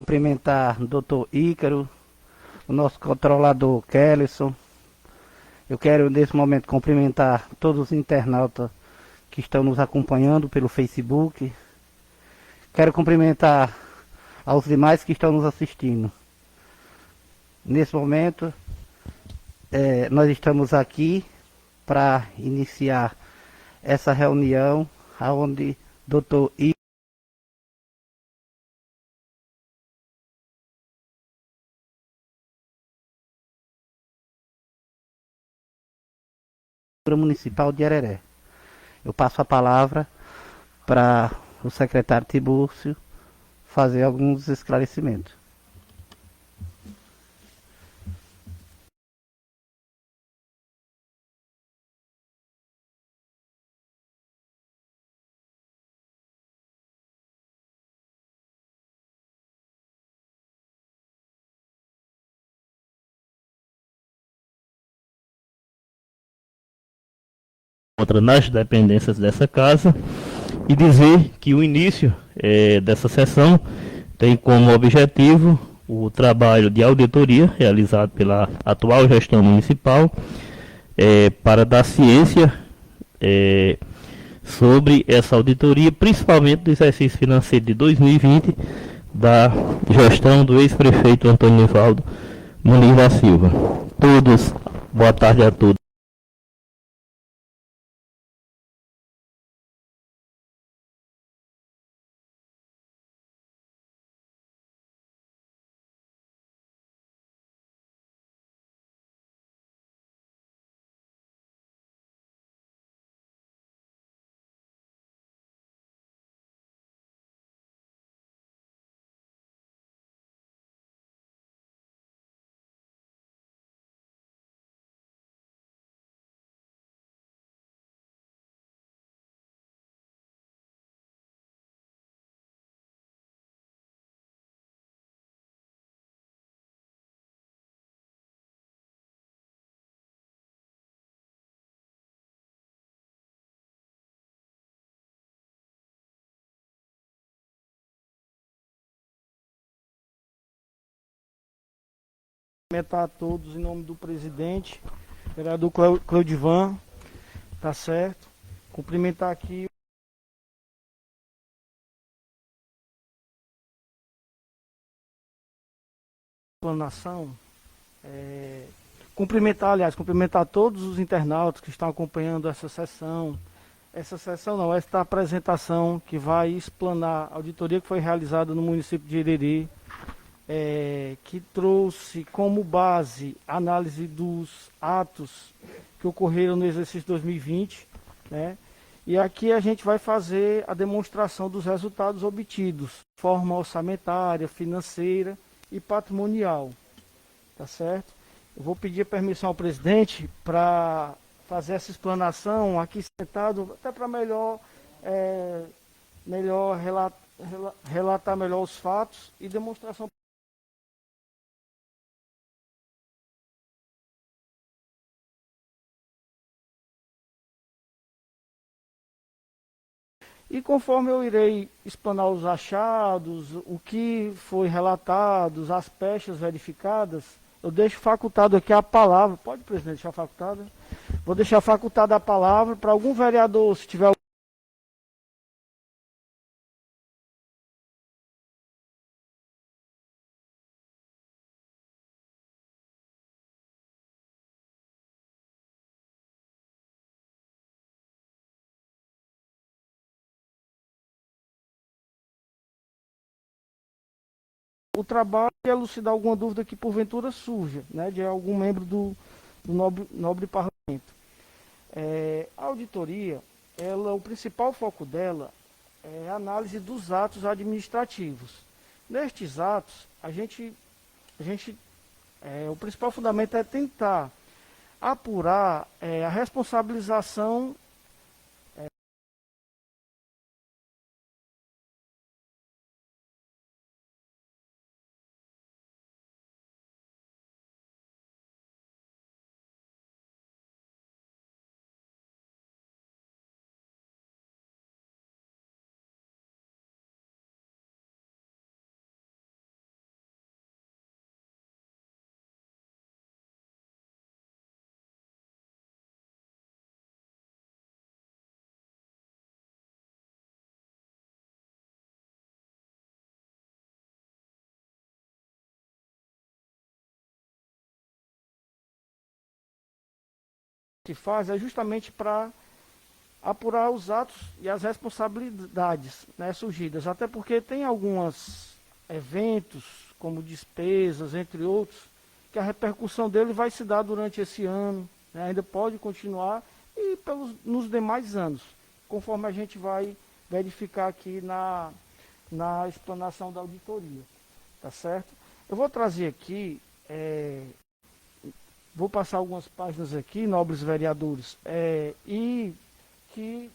Cumprimentar o Dr. Ícaro, o nosso controlador Kellyson. Eu quero nesse momento cumprimentar todos os internautas que estão nos acompanhando pelo Facebook. Quero cumprimentar aos demais que estão nos assistindo. Nesse momento, nós estamos aqui para iniciar essa reunião onde Dr. Ícaro Municipal de Areré. Eu passo a palavra para o secretário Tibúrcio fazer alguns esclarecimentos. Contra nas dependências dessa casa e dizer que o início dessa sessão tem como objetivo o trabalho de auditoria realizado pela atual gestão municipal para dar ciência sobre essa auditoria, principalmente do exercício financeiro de 2020 da gestão do ex-prefeito Antônio Nivaldo Muniz da Silva. Todos, boa tarde a todos. Cumprimentar a todos em nome do presidente, vereador Cleudivan, tá certo? Cumprimentar aqui a nação, cumprimentar todos os internautas que estão acompanhando esta apresentação que vai explanar a auditoria que foi realizada no município de Ireri, que trouxe como base a análise dos atos que ocorreram no exercício 2020, né? E aqui a gente vai fazer a demonstração dos resultados obtidos, forma orçamentária, financeira e patrimonial, tá certo? Eu vou pedir permissão ao presidente para fazer essa explanação aqui sentado, até para melhor relatar melhor os fatos e demonstração. E conforme eu irei explanar os achados, o que foi relatado, as pechas verificadas, eu deixo facultado aqui a palavra. Pode, presidente, deixar facultada? Vou deixar facultada a palavra para algum vereador, se tiver o trabalho e elucidar alguma dúvida que porventura surja, né, de algum membro do nobre parlamento. A auditoria, o principal foco dela é a análise dos atos administrativos. Nestes atos, o principal fundamento é tentar apurar a responsabilização se faz é justamente para apurar os atos e as responsabilidades, né, surgidas. Até porque tem alguns eventos, como despesas, entre outros, que a repercussão dele vai se dar durante esse ano, né, ainda pode continuar, e nos demais anos, conforme a gente vai verificar aqui na explanação da auditoria. Tá certo? Eu vou trazer aqui, vou passar algumas páginas aqui, nobres vereadores, e que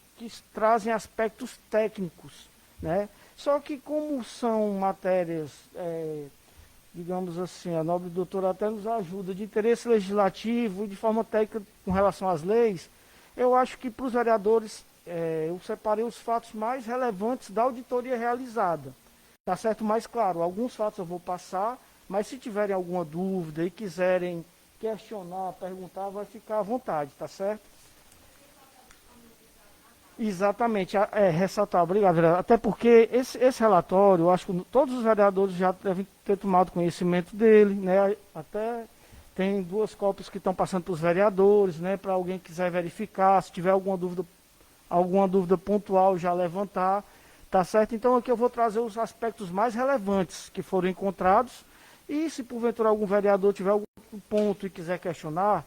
trazem aspectos técnicos, né? Só que como são matérias, digamos assim, a nobre doutora até nos ajuda, de interesse legislativo e de forma técnica com relação às leis, eu acho que para os vereadores, eu separei os fatos mais relevantes da auditoria realizada. Tá certo? Mas, claro, alguns fatos eu vou passar, mas se tiverem alguma dúvida e quiserem questionar, perguntar, vai ficar à vontade, tá certo? Exatamente, ressaltar, obrigado, vereador. Até porque esse relatório, eu acho que todos os vereadores já devem ter tomado conhecimento dele, né? Até tem 2 cópias que estão passando para os vereadores, né? Para alguém que quiser verificar, se tiver alguma dúvida pontual, já levantar. Tá certo? Então aqui eu vou trazer os aspectos mais relevantes que foram encontrados e se porventura algum vereador tiver algum ponto e quiser questionar,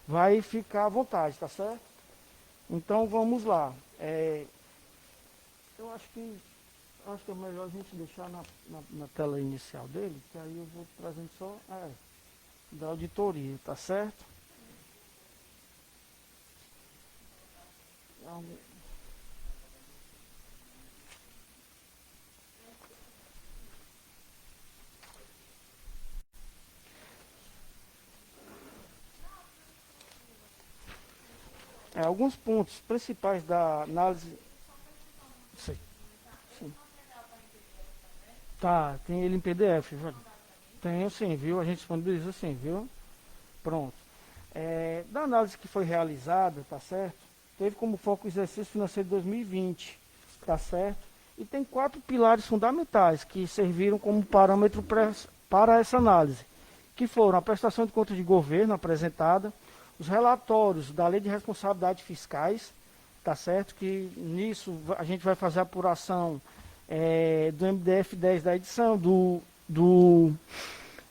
vai ficar à vontade, tá certo? Então vamos lá. Eu acho que é melhor a gente deixar na tela inicial dele, que aí eu vou trazendo só da auditoria, tá certo? Alguns pontos principais da análise. Sim. Tá, tem ele em PDF, velho. Tenho sim, viu? A gente disponibiliza sim, viu? Pronto. Da análise que foi realizada, tá certo? Teve como foco o exercício financeiro de 2020, tá certo? E tem 4 pilares fundamentais que serviram como parâmetro para essa análise, que foram a prestação de contas de governo apresentada, os relatórios da Lei de Responsabilidade Fiscais, tá certo? Que nisso a gente vai fazer a apuração do MDF 10 da edição,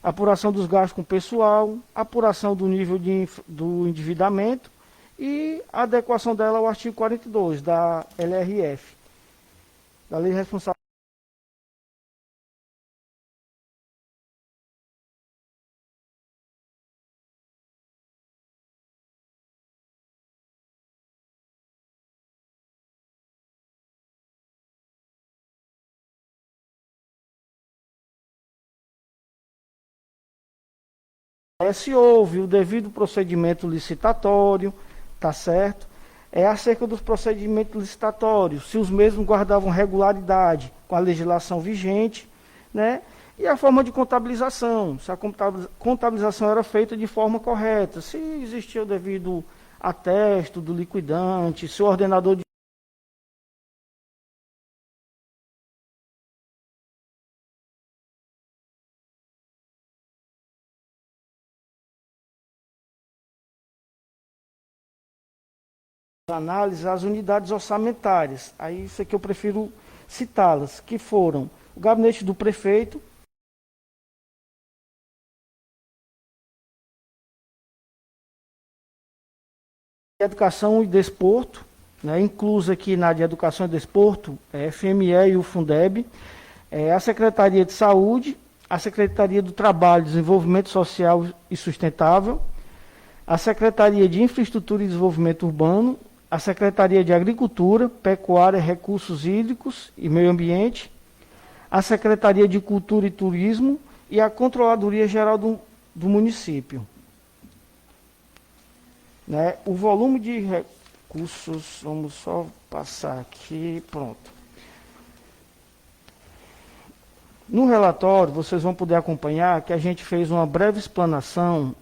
apuração dos gastos com pessoal, apuração do nível do endividamento e a adequação dela ao artigo 42 da LRF, da Lei de Responsabilidade. Se houve o devido procedimento licitatório, tá certo? Acerca dos procedimentos licitatórios, se os mesmos guardavam regularidade com a legislação vigente, né? E a forma de contabilização, se a contabilização era feita de forma correta, se existia o devido atesto do liquidante, se o ordenador de análise as unidades orçamentárias. Aí isso aqui eu prefiro citá-las, que foram o gabinete do prefeito, Educação e Desporto, né, incluso aqui na de Educação e Desporto, FME e o Fundeb, a Secretaria de Saúde, a Secretaria do Trabalho, Desenvolvimento Social e Sustentável, a Secretaria de Infraestrutura e Desenvolvimento Urbano, a Secretaria de Agricultura, Pecuária, Recursos Hídricos e Meio Ambiente, a Secretaria de Cultura e Turismo e a Controladoria Geral do município. Né? O volume de recursos, vamos só passar aqui, pronto. No relatório, vocês vão poder acompanhar que a gente fez uma breve explanação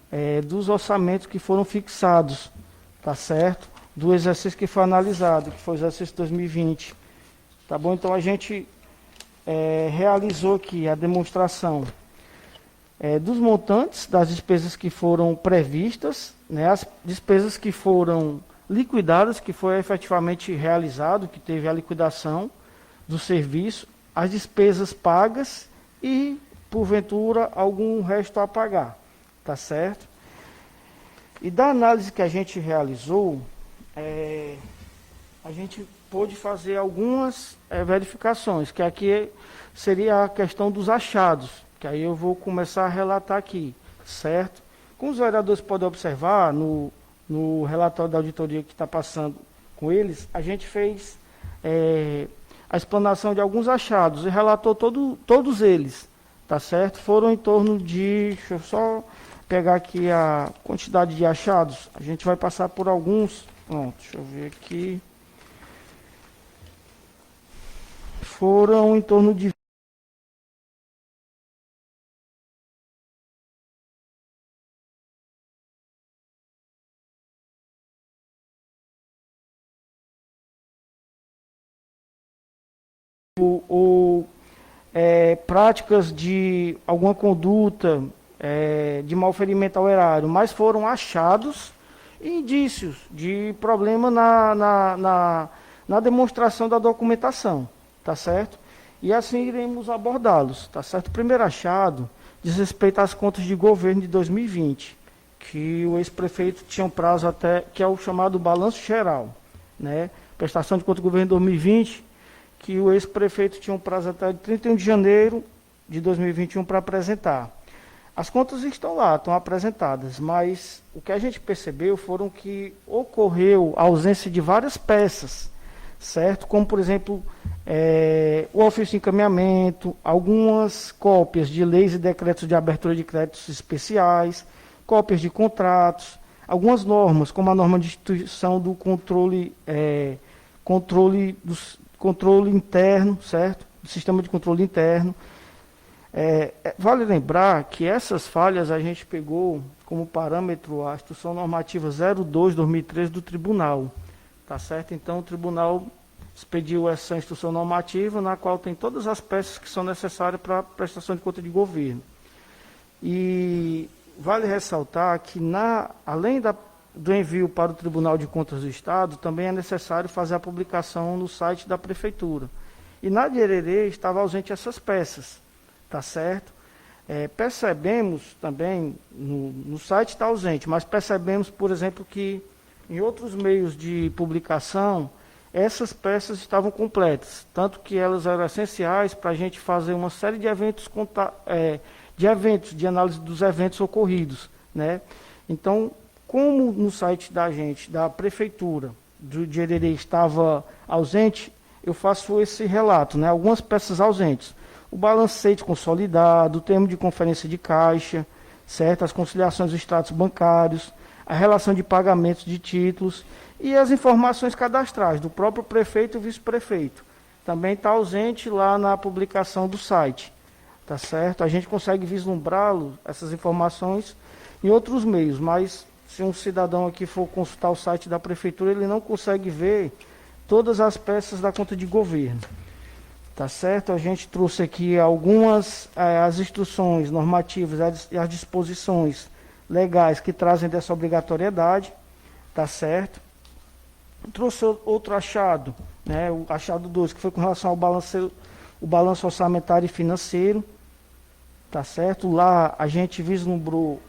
dos orçamentos que foram fixados, tá certo? Do exercício que foi analisado, que foi o exercício 2020. Tá bom? Então, a gente realizou aqui a demonstração dos montantes das despesas que foram previstas, né, as despesas que foram liquidadas, que foi efetivamente realizado, que teve a liquidação do serviço, as despesas pagas e, porventura, algum resto a pagar, tá certo? E da análise que a gente realizou, a gente pôde fazer algumas verificações, que aqui seria a questão dos achados, que aí eu vou começar a relatar aqui, certo? Como os vereadores podem observar no relatório da auditoria que está passando com eles, a gente fez a explanação de alguns achados e relatou todos eles, tá certo? Foram em torno de, deixa eu só pegar aqui a quantidade de achados, a gente vai passar por alguns, pronto, deixa eu ver aqui, foram em torno de práticas de alguma conduta de malferimento ao erário, mas foram achados indícios de problema na demonstração da documentação, tá certo? E assim iremos abordá-los, tá certo? O primeiro achado diz respeito às contas de governo de 2020, que o ex-prefeito tinha um prazo até, que é o chamado balanço geral, né? Prestação de contas do governo de 2020, que o ex-prefeito tinha um prazo até 31 de janeiro de 2021 para apresentar. As contas estão lá, estão apresentadas, mas o que a gente percebeu foram que ocorreu a ausência de várias peças, certo? Como, por exemplo, o ofício de encaminhamento, algumas cópias de leis e decretos de abertura de créditos especiais, cópias de contratos, algumas normas, como a norma de instituição do controle interno, certo? Do sistema de controle interno. Vale lembrar que essas falhas a gente pegou como parâmetro a Instrução Normativa 02/2013 do Tribunal, tá certo? Então o Tribunal expediu essa Instrução Normativa, na qual tem todas as peças que são necessárias para a prestação de conta de governo. E vale ressaltar que, além do envio para o Tribunal de Contas do Estado, também é necessário fazer a publicação no site da Prefeitura. E na de Hererê estava ausente essas peças, tá certo? Percebemos também, no site está ausente, mas percebemos, por exemplo, que em outros meios de publicação, essas peças estavam completas, tanto que elas eram essenciais para a gente fazer uma série de eventos, de análise dos eventos ocorridos, né? Então, como no site da gente, da Prefeitura de Hererê estava ausente, eu faço esse relato, né? Algumas peças ausentes. O balancete consolidado, o termo de conferência de caixa, certo? As conciliações dos extratos bancários, a relação de pagamentos de títulos e as informações cadastrais do próprio prefeito e vice-prefeito. Também está ausente lá na publicação do site, tá certo? A gente consegue vislumbrá-lo, essas informações, em outros meios, mas se um cidadão aqui for consultar o site da Prefeitura, ele não consegue ver todas as peças da conta de governo. Tá certo? A gente trouxe aqui algumas as instruções normativas e as disposições legais que trazem dessa obrigatoriedade, tá certo? Trouxe outro achado, né? O achado 2, que foi com relação ao balanço orçamentário e financeiro, tá certo? Lá a gente vislumbrou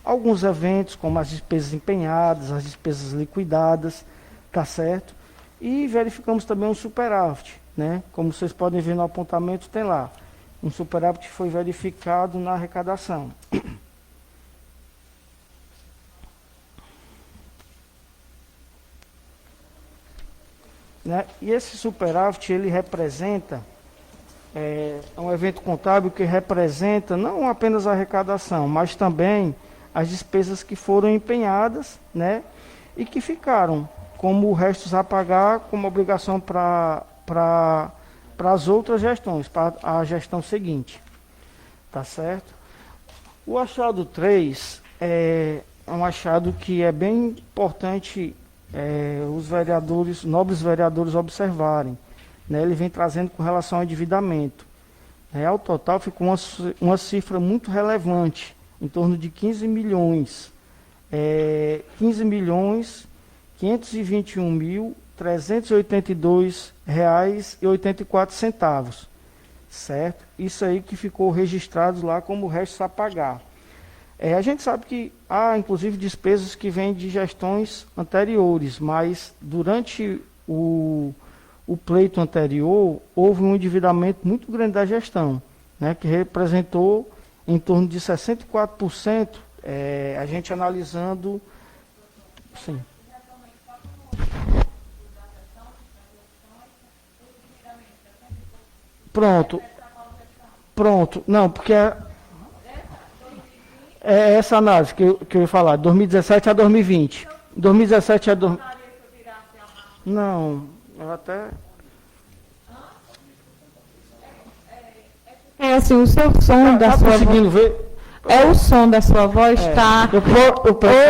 alguns eventos, como as despesas empenhadas, as despesas liquidadas, tá certo? E verificamos também um superávit, né? Como vocês podem ver no apontamento, tem lá um superávit que foi verificado na arrecadação. Né? E esse superávit, ele representa um evento contábil que representa não apenas a arrecadação, mas também as despesas que foram empenhadas, né? E que ficaram como restos a pagar, como obrigação para as outras gestões, para a gestão seguinte. Tá certo? O achado 3 é um achado que é bem importante os vereadores, nobres vereadores, observarem. Né? Ele vem trazendo com relação ao endividamento. Ao total ficou uma cifra muito relevante, em torno de 15 milhões. 15 milhões 521.382,84, certo? Isso aí que ficou registrado lá como restos a pagar. A gente sabe que há, inclusive, despesas que vêm de gestões anteriores, mas durante o pleito anterior, houve um endividamento muito grande da gestão, né, que representou em torno de 64%, a gente analisando... Sim. Pronto. Não, porque é essa análise que eu ia falar, 2017 a 2020. 2017 a... Não, eu até... Assim, o seu som da sua conseguindo voz... ver? O som da sua voz está...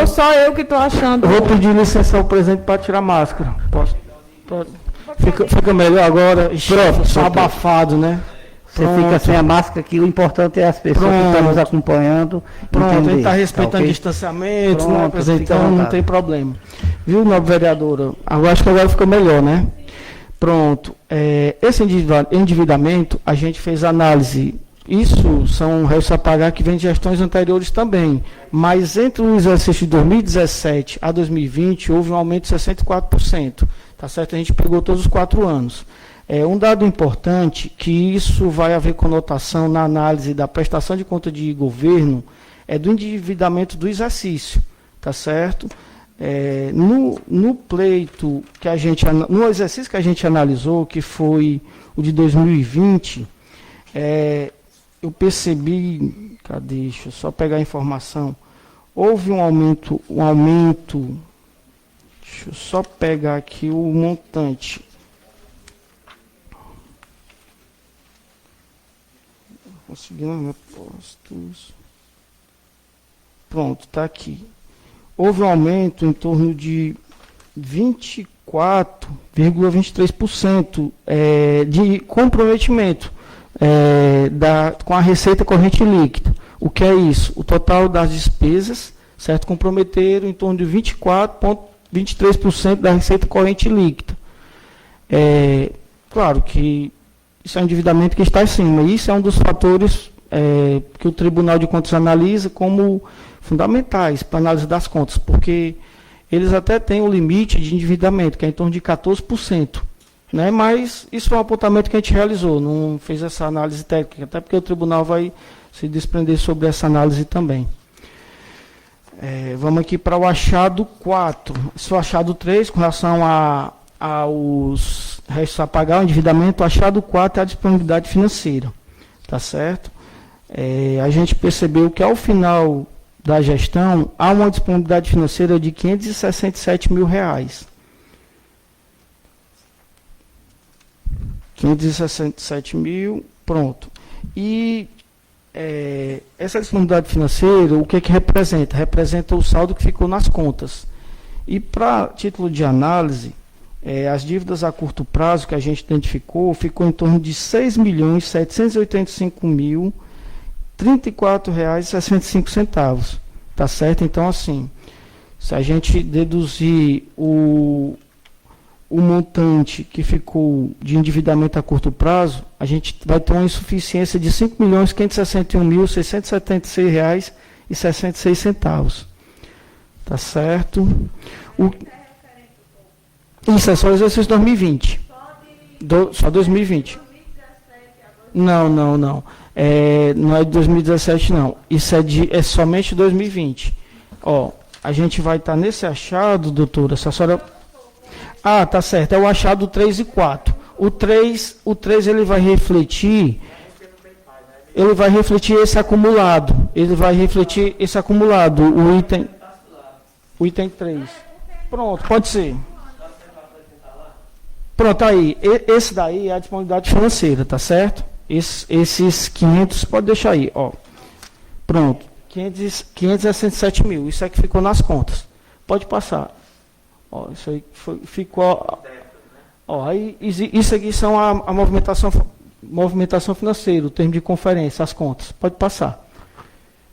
Ou só eu que estou achando... Eu vou pedir licença ao presidente para tirar a máscara. Posso? Fica melhor agora. Pronto, só abafado, né? Você fica sem a máscara, que o importante é as pessoas que estão nos acompanhando. Pronto, entender, ele está respeitando o distanciamento, né, presidente? Então não tem problema. Viu, nobre vereadora? Acho que agora ficou melhor, né? Pronto. Esse endividamento, a gente fez análise. Isso são restos a pagar que vem de gestões anteriores também. Mas entre o exercício de 2017 a 2020, houve um aumento de 64%. Tá certo? A gente pegou todos os 4 anos. Um dado importante, que isso vai haver conotação na análise da prestação de conta de governo, é do endividamento do exercício. Tá certo? No pleito que no exercício que a gente analisou, que foi o de 2020, eu percebi, deixa eu só pegar a informação, houve um aumento, deixa eu só pegar aqui o montante. Conseguindo postos. Pronto, está aqui. Houve um aumento em torno de 24,23% de comprometimento com a receita corrente líquida. O que é isso? O total das despesas, certo, comprometeram em torno de 24,23% da receita corrente líquida. Claro que isso é um endividamento que está acima. Isso é um dos fatores que o Tribunal de Contas analisa como fundamentais para a análise das contas, porque eles até têm o limite de endividamento, que é em torno de 14%. Né? Mas isso foi um apontamento que a gente realizou, não fez essa análise técnica, até porque o tribunal vai se desprender sobre essa análise também. Vamos aqui para o achado 4. Esse é o achado 3, com relação aos restos a pagar, o endividamento. O achado 4 é a disponibilidade financeira. Tá certo? A gente percebeu que ao final da gestão, há uma disponibilidade financeira de R$ 567 mil. 567 mil, pronto. E essa disponibilidade financeira, o que representa? Representa o saldo que ficou nas contas. E para título de análise, as dívidas a curto prazo que a gente identificou, ficou em torno de R$ 6.785.034,65. Tá certo? Então, assim, se a gente deduzir o montante que ficou de endividamento a curto prazo, a gente vai ter uma insuficiência de R$ 5.561.666,66. Tá certo? Isso é só o exercício 2020. Só 2020. Não. Não é de 2017, não. Isso é somente 2020. A gente vai estar nesse achado, doutora, se a senhora... tá certo, é o achado 3 e 4. O 3 ele vai refletir esse acumulado. O item 3. Pronto, pode ser. Pronto, aí. Esse daí é a disponibilidade financeira, tá certo? Esses 500, pode deixar aí, Pronto, 567 mil. Isso é que ficou nas contas. Pode passar. Isso aí ficou... aí, isso aqui são a movimentação movimentação financeira, o termo de conferência, as contas. Pode passar.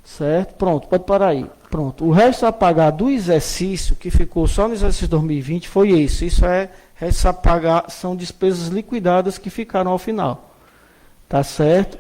Certo? Pronto, pode parar aí. Pronto. O resto a pagar do exercício, que ficou só no exercício 2020, foi esse. Isso é resto a pagar, são despesas liquidadas que ficaram ao final. Tá certo?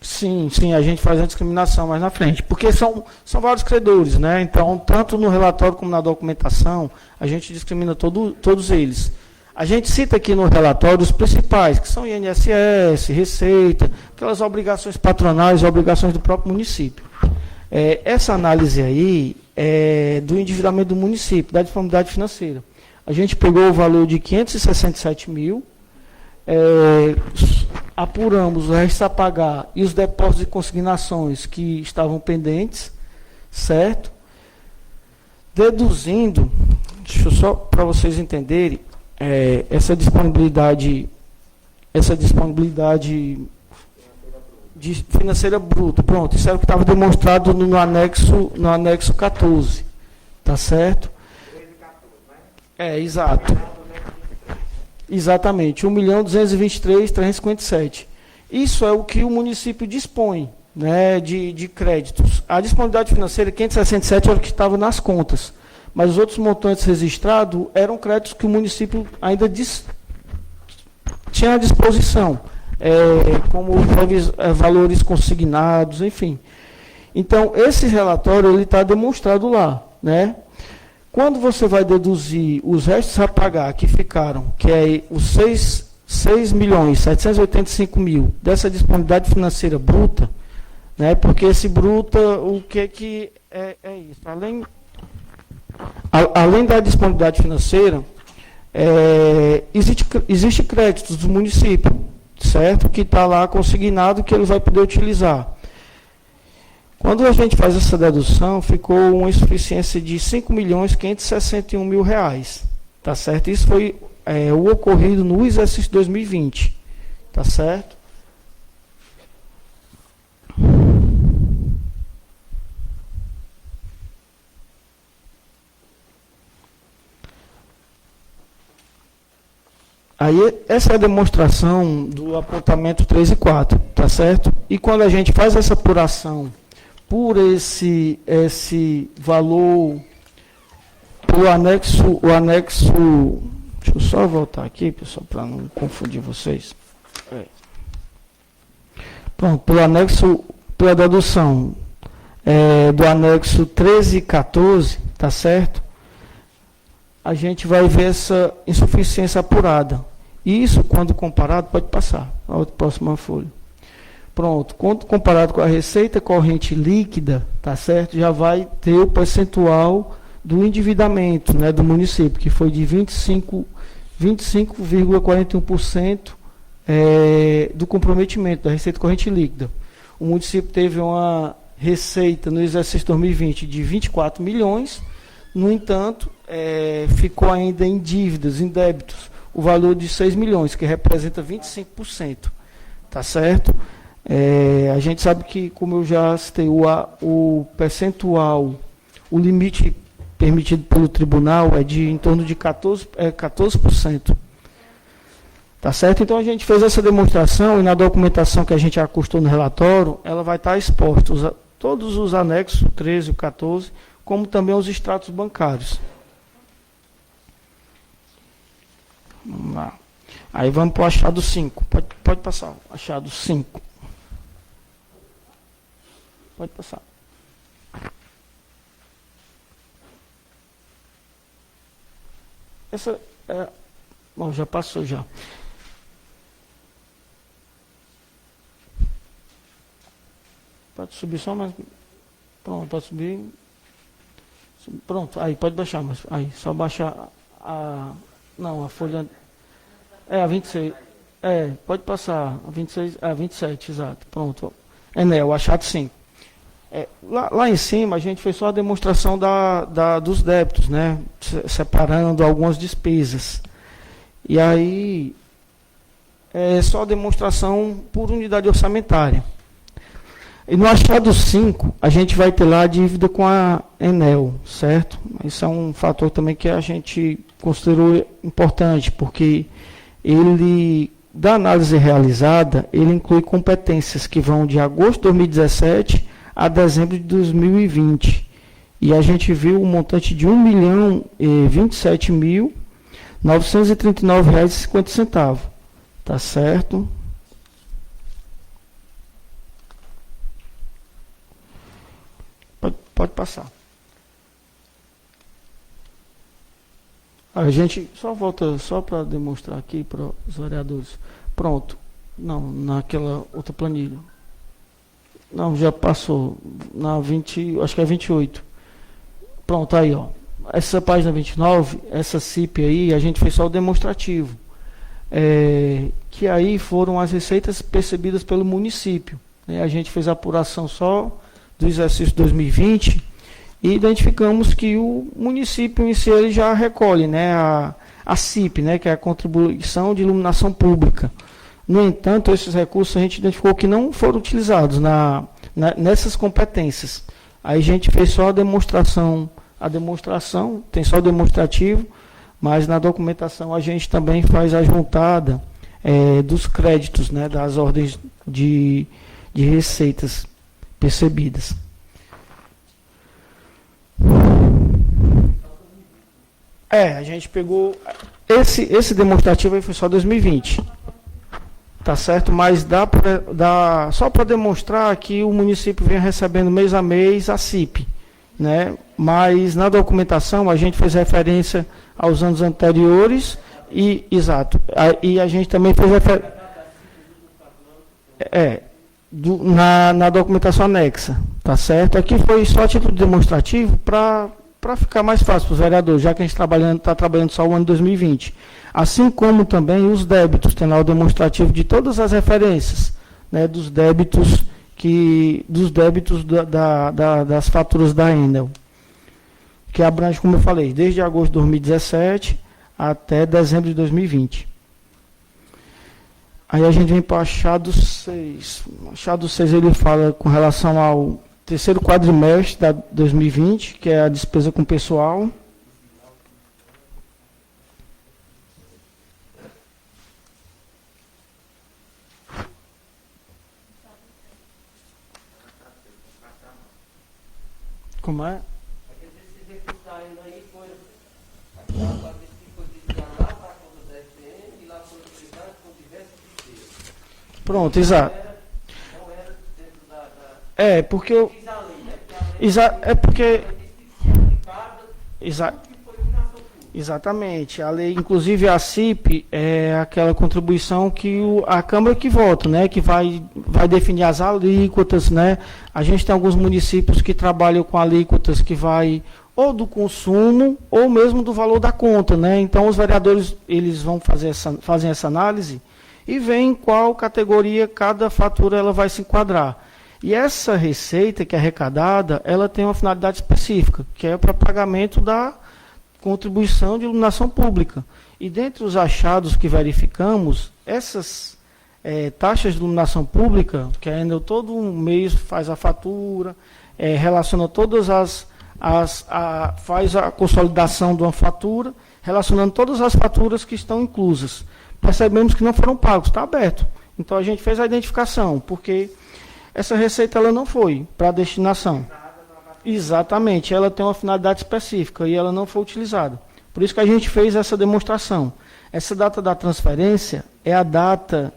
Sim, a gente faz a discriminação mais na frente, porque são vários credores, né? Então, tanto no relatório como na documentação, a gente discrimina todos eles. A gente cita aqui no relatório os principais, que são INSS, Receita, aquelas obrigações patronais, obrigações do próprio município. Essa análise aí é do endividamento do município, da disponibilidade financeira. A gente pegou o valor de 567 mil, apuramos o resto a pagar e os depósitos e consignações que estavam pendentes, certo? Deduzindo, deixa eu só para vocês entenderem, essa disponibilidade financeira bruta, pronto, isso era o que estava demonstrado no anexo 14, tá certo? Exato. Exatamente, 1.223.357. Isso é o que o município dispõe, né, de créditos. A disponibilidade financeira, 567, era o que estava nas contas. Mas os outros montantes registrados eram créditos que o município ainda tinha à disposição, como valores consignados, enfim. Então, esse relatório está demonstrado lá, né? Quando você vai deduzir os restos a pagar que ficaram, que é os 6.785.000 dessa disponibilidade financeira bruta, né? Porque esse bruta, o que é isso? Além da disponibilidade financeira, existe créditos do município, certo? Que está lá consignado que ele vai poder utilizar. Quando a gente faz essa dedução, ficou uma insuficiência de R$ 5.561.000, tá certo? Isso foi o ocorrido no exercício 2020, tá certo? Aí, essa é a demonstração do apontamento 3 e 4, tá certo? E quando a gente faz essa apuração por esse valor, o anexo, deixa eu só voltar aqui, pessoal, para não confundir vocês. Pronto, pela dedução do anexo 13 e 14, tá certo? A gente vai ver essa insuficiência apurada. Isso, quando comparado, pode passar a próxima folha. Pronto, quando comparado com a receita corrente líquida, tá certo? Já vai ter o percentual do endividamento, né, do município, que foi de 25,41% do comprometimento da receita corrente líquida. O município teve uma receita no exercício 2020 de 24 milhões, no entanto, ficou ainda em dívidas, em débitos, o valor de 6 milhões, que representa 25%, tá certo? A gente sabe que, como eu já citei, o percentual, o limite permitido pelo tribunal é de em torno de 14%. Tá certo? Então, a gente fez essa demonstração e na documentação que a gente acostou no relatório, ela vai estar exposta, todos os anexos, o 13 e o 14, como também os extratos bancários. Vamos lá. Aí vamos para o achado 5. Pode passar, achado 5. Pode passar. Essa bom, já passou já. Pode subir só mais. Pronto, pode subir. Pronto, aí pode baixar, mas aí só baixar a folha a 26. Pode passar a 26, a 27, exato. Pronto. O achado 5. Lá em cima a gente fez só a demonstração dos débitos, né? Separando algumas despesas. E aí é só a demonstração por unidade orçamentária. E no achado 5, a gente vai ter lá a dívida com a Enel, certo? Isso é um fator também que a gente considerou importante, porque ele, da análise realizada, ele inclui competências que vão de agosto de 2017 a dezembro de 2020. E a gente viu um montante de R$ 1.027.939,50. Tá certo? Pode passar. A gente só volta, só para demonstrar aqui para os vereadores. Pronto. Não, naquela outra planilha. Não, já passou. Na 20, acho que é 28. Pronto, aí, ó. Essa página 29, essa CIP aí, a gente fez só o demonstrativo. Que aí foram as receitas percebidas pelo município. A gente fez a apuração só do exercício 2020 e identificamos que o município em si ele já recolhe, né, a CIP, né, que é a contribuição de iluminação pública. No entanto, esses recursos a gente identificou que não foram utilizados nessas competências. Aí a gente fez só a demonstração, tem só o demonstrativo, mas na documentação a gente também faz a juntada dos créditos, né, das ordens de receitas percebidas. A gente pegou esse demonstrativo aí foi só 2020. Tá certo? Mas só para demonstrar que o município vem recebendo mês a mês a CIP, né? Mas na documentação a gente fez referência aos anos anteriores e exato. E a gente também fez referência na documentação anexa, tá certo? Aqui foi só título demonstrativo para ficar mais fácil para os vereadores, já que a gente está trabalhando só o ano 2020. Assim como também os débitos, tem lá o demonstrativo de todas as referências, né, dos débitos das faturas da Enel, que abrange, como eu falei, desde agosto de 2017 até dezembro de 2020. Aí a gente vem para o achado 6. O achado 6 ele fala com relação ao terceiro quadrimestre de 2020, que é a despesa com pessoal. Como é? Pronto, exato. Porque eu. Exatamente. A lei, inclusive a CIP, é aquela contribuição que a Câmara que vota, né? Que vai definir as alíquotas, né? A gente tem alguns municípios que trabalham com alíquotas que vai ou do consumo ou mesmo do valor da conta, né? Então os vereadores eles vão fazem essa análise e veem em qual categoria cada fatura ela vai se enquadrar. E essa receita que é arrecadada, ela tem uma finalidade específica, que é para pagamento da contribuição de iluminação pública. E dentre os achados que verificamos, essas taxas de iluminação pública, que ainda todo mês faz a fatura, relaciona todas faz a consolidação de uma fatura, relacionando todas as faturas que estão inclusas. Percebemos que não foram pagos, está aberto. Então a gente fez a identificação, porque essa receita ela não foi para a destinação. Exatamente, ela tem uma finalidade específica e ela não foi utilizada. Por isso que a gente fez essa demonstração. Essa data da transferência é a data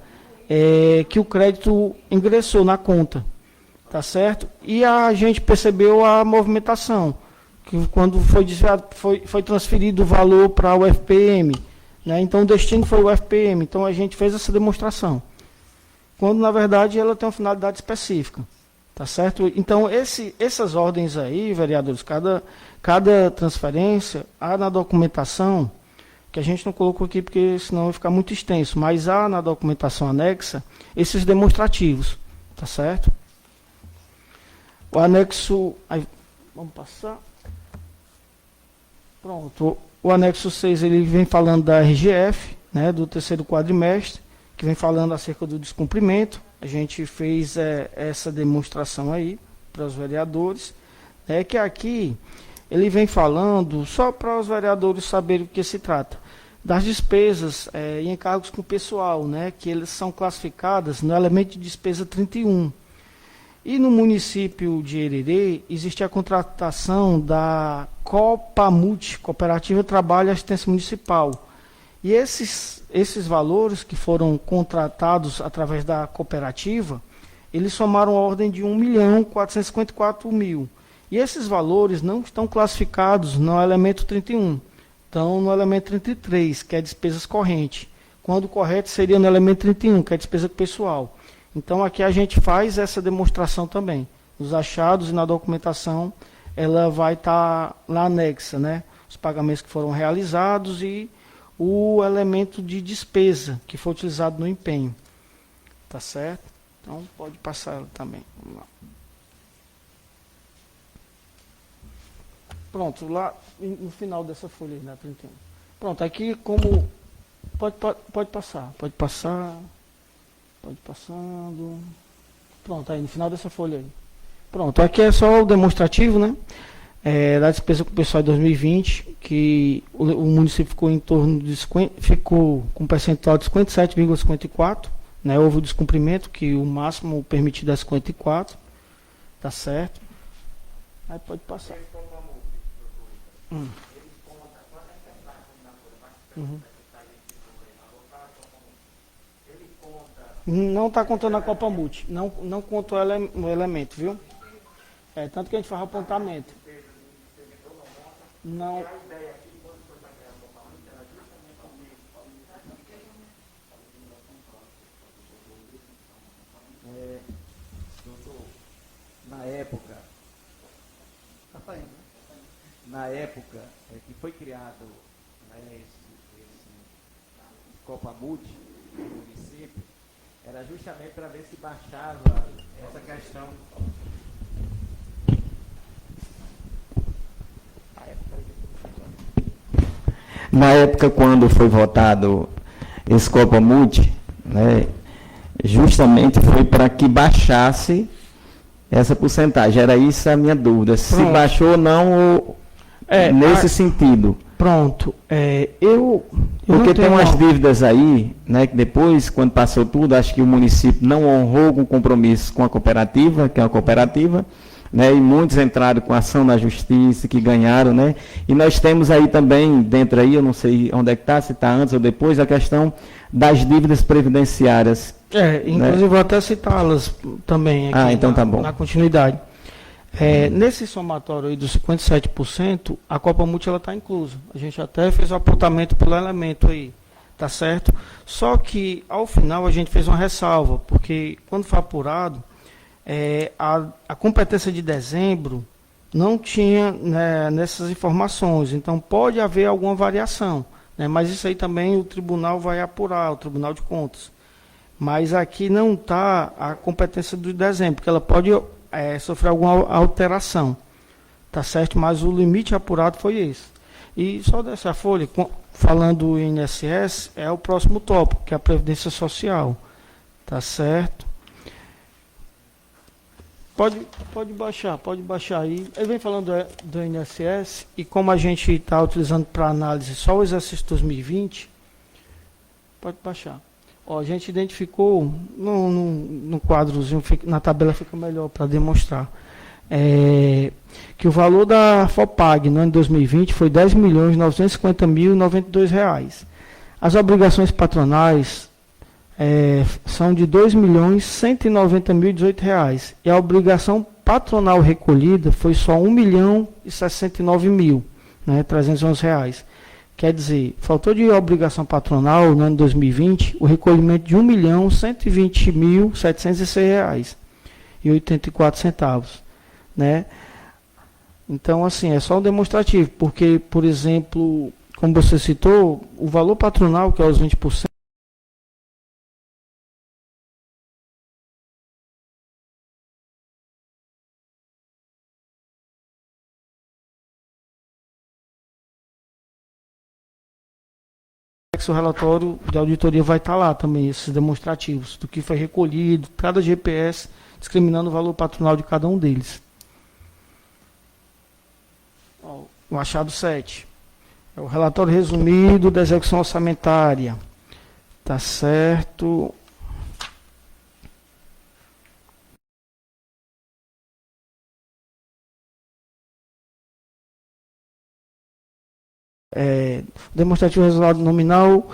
que o crédito ingressou na conta, tá certo? E a gente percebeu a movimentação, que quando foi desviado, foi transferido o valor para o FPM, né? Então o destino foi o FPM, então a gente fez essa demonstração. Quando na verdade ela tem uma finalidade específica. Tá certo? Então, essas ordens aí, vereadores, cada transferência, há na documentação, que a gente não colocou aqui porque senão vai ficar muito extenso, mas há na documentação anexa esses demonstrativos. Tá certo? O anexo. Aí, vamos passar. Pronto. O anexo 6 ele vem falando da RGF, né, do terceiro quadrimestre, que vem falando acerca do descumprimento. A gente fez essa demonstração aí para os vereadores, que aqui ele vem falando, só para os vereadores saberem o que se trata, das despesas e encargos com o pessoal, né, que eles são classificadas no elemento de despesa 31. E no município de Hererê, existe a contratação da Copamut, Cooperativa Trabalho e Assistência Municipal. E esses valores que foram contratados através da cooperativa, eles somaram a ordem de 1.454.000. E esses valores não estão classificados no elemento 31, estão no elemento 33, que é despesas correntes, quando o correto seria no elemento 31, que é despesa pessoal. Então, aqui a gente faz essa demonstração também. Nos achados e na documentação, ela vai estar lá anexa, né? Os pagamentos que foram realizados e o elemento de despesa que foi utilizado no empenho. Tá certo? Então, pode passar ela também. Vamos lá. Pronto, lá no final dessa folha aí, na 31. Pronto, aqui como... Pode passar, pode passando. Pronto, aí no final dessa folha aí. Pronto, aqui é só o demonstrativo, né? Da despesa com o pessoal de 2020, que o município ficou em torno de ficou com um percentual de 57,54, né? Houve o descumprimento, que o máximo permitido é 54, tá certo? Aí pode passar. Uhum. Não está contando a Copamut, não contou o elemento, viu? Tanto que a gente faz apontamento. Não. Na época que foi criado, né, esse Copamut no município, era justamente para ver se baixava essa questão. Na época, quando foi votado esse Copamut, né, justamente foi para que baixasse essa porcentagem. Era isso a minha dúvida. Se baixou ou não, nesse sentido. Pronto. Porque tem umas dívidas aí, né, que depois, quando passou tudo, acho que o município não honrou com compromisso com a cooperativa, que é uma cooperativa, né, e muitos entraram com ação na justiça, que ganharam, né, e nós temos aí também, dentro aí, eu não sei onde é que está, se está antes ou depois, a questão das dívidas previdenciárias. Inclusive, né? Vou até citá-las também aqui então tá bom. Na continuidade. Nesse somatório aí dos 57%, a Copamut está inclusa. A gente até fez o apontamento pelo elemento aí, tá certo? Só que, ao final, a gente fez uma ressalva, porque quando foi apurado, a competência de dezembro não tinha, né, nessas informações, então pode haver alguma variação, né, mas isso aí também o tribunal vai apurar, o Tribunal de Contas. Mas aqui não está a competência do dezembro, porque ela pode sofrer alguma alteração, tá certo? Mas o limite apurado foi esse. E só dessa folha, falando em INSS, é o próximo tópico, que é a Previdência Social, tá certo? Pode baixar aí. Ele vem falando do INSS, e como a gente está utilizando para análise só o exercício 2020, pode baixar. A gente identificou, no quadrozinho, na tabela fica melhor para demonstrar, que o valor da FOPAG no ano de 2020 foi R$ 10.950.092. As obrigações patronais são de R$ 2.190.018. E a obrigação patronal recolhida foi só R$ 1.069.000, né, R$ 311. Quer dizer, faltou de obrigação patronal no ano de 2020 o recolhimento de R$ 1.120.706,84, né? Então, assim, é só um demonstrativo, porque, por exemplo, como você citou, o valor patronal, que é os 20%, o relatório de auditoria vai estar lá também, esses demonstrativos do que foi recolhido, cada GPS discriminando o valor patronal de cada um deles. Ó, o achado 7. É o relatório resumido da execução orçamentária. Tá certo. Demonstrativo resultado nominal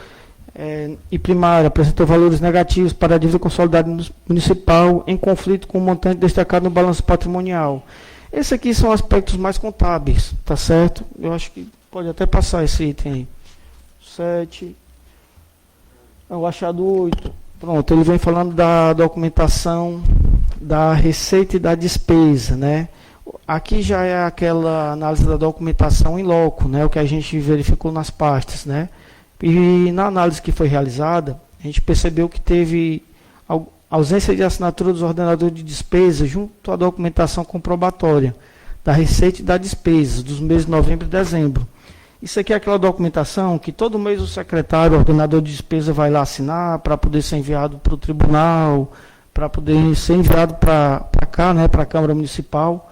e primário apresentou valores negativos para a dívida consolidada municipal em conflito com o montante destacado no balanço patrimonial. Esses aqui são aspectos mais contábeis, tá certo? Eu acho que pode até passar esse item aí. 7. O achado 8. Pronto, ele vem falando da documentação da receita e da despesa, né? Aqui já é aquela análise da documentação em loco, né? O que a gente verificou nas pastas, né? E na análise que foi realizada, a gente percebeu que teve ausência de assinatura dos ordenadores de despesa junto à documentação comprobatória da receita e da despesa dos meses de novembro e dezembro. Isso aqui é aquela documentação que todo mês o secretário, o ordenador de despesa, vai lá assinar para poder ser enviado para o tribunal, para poder ser enviado para cá, né, para a Câmara Municipal.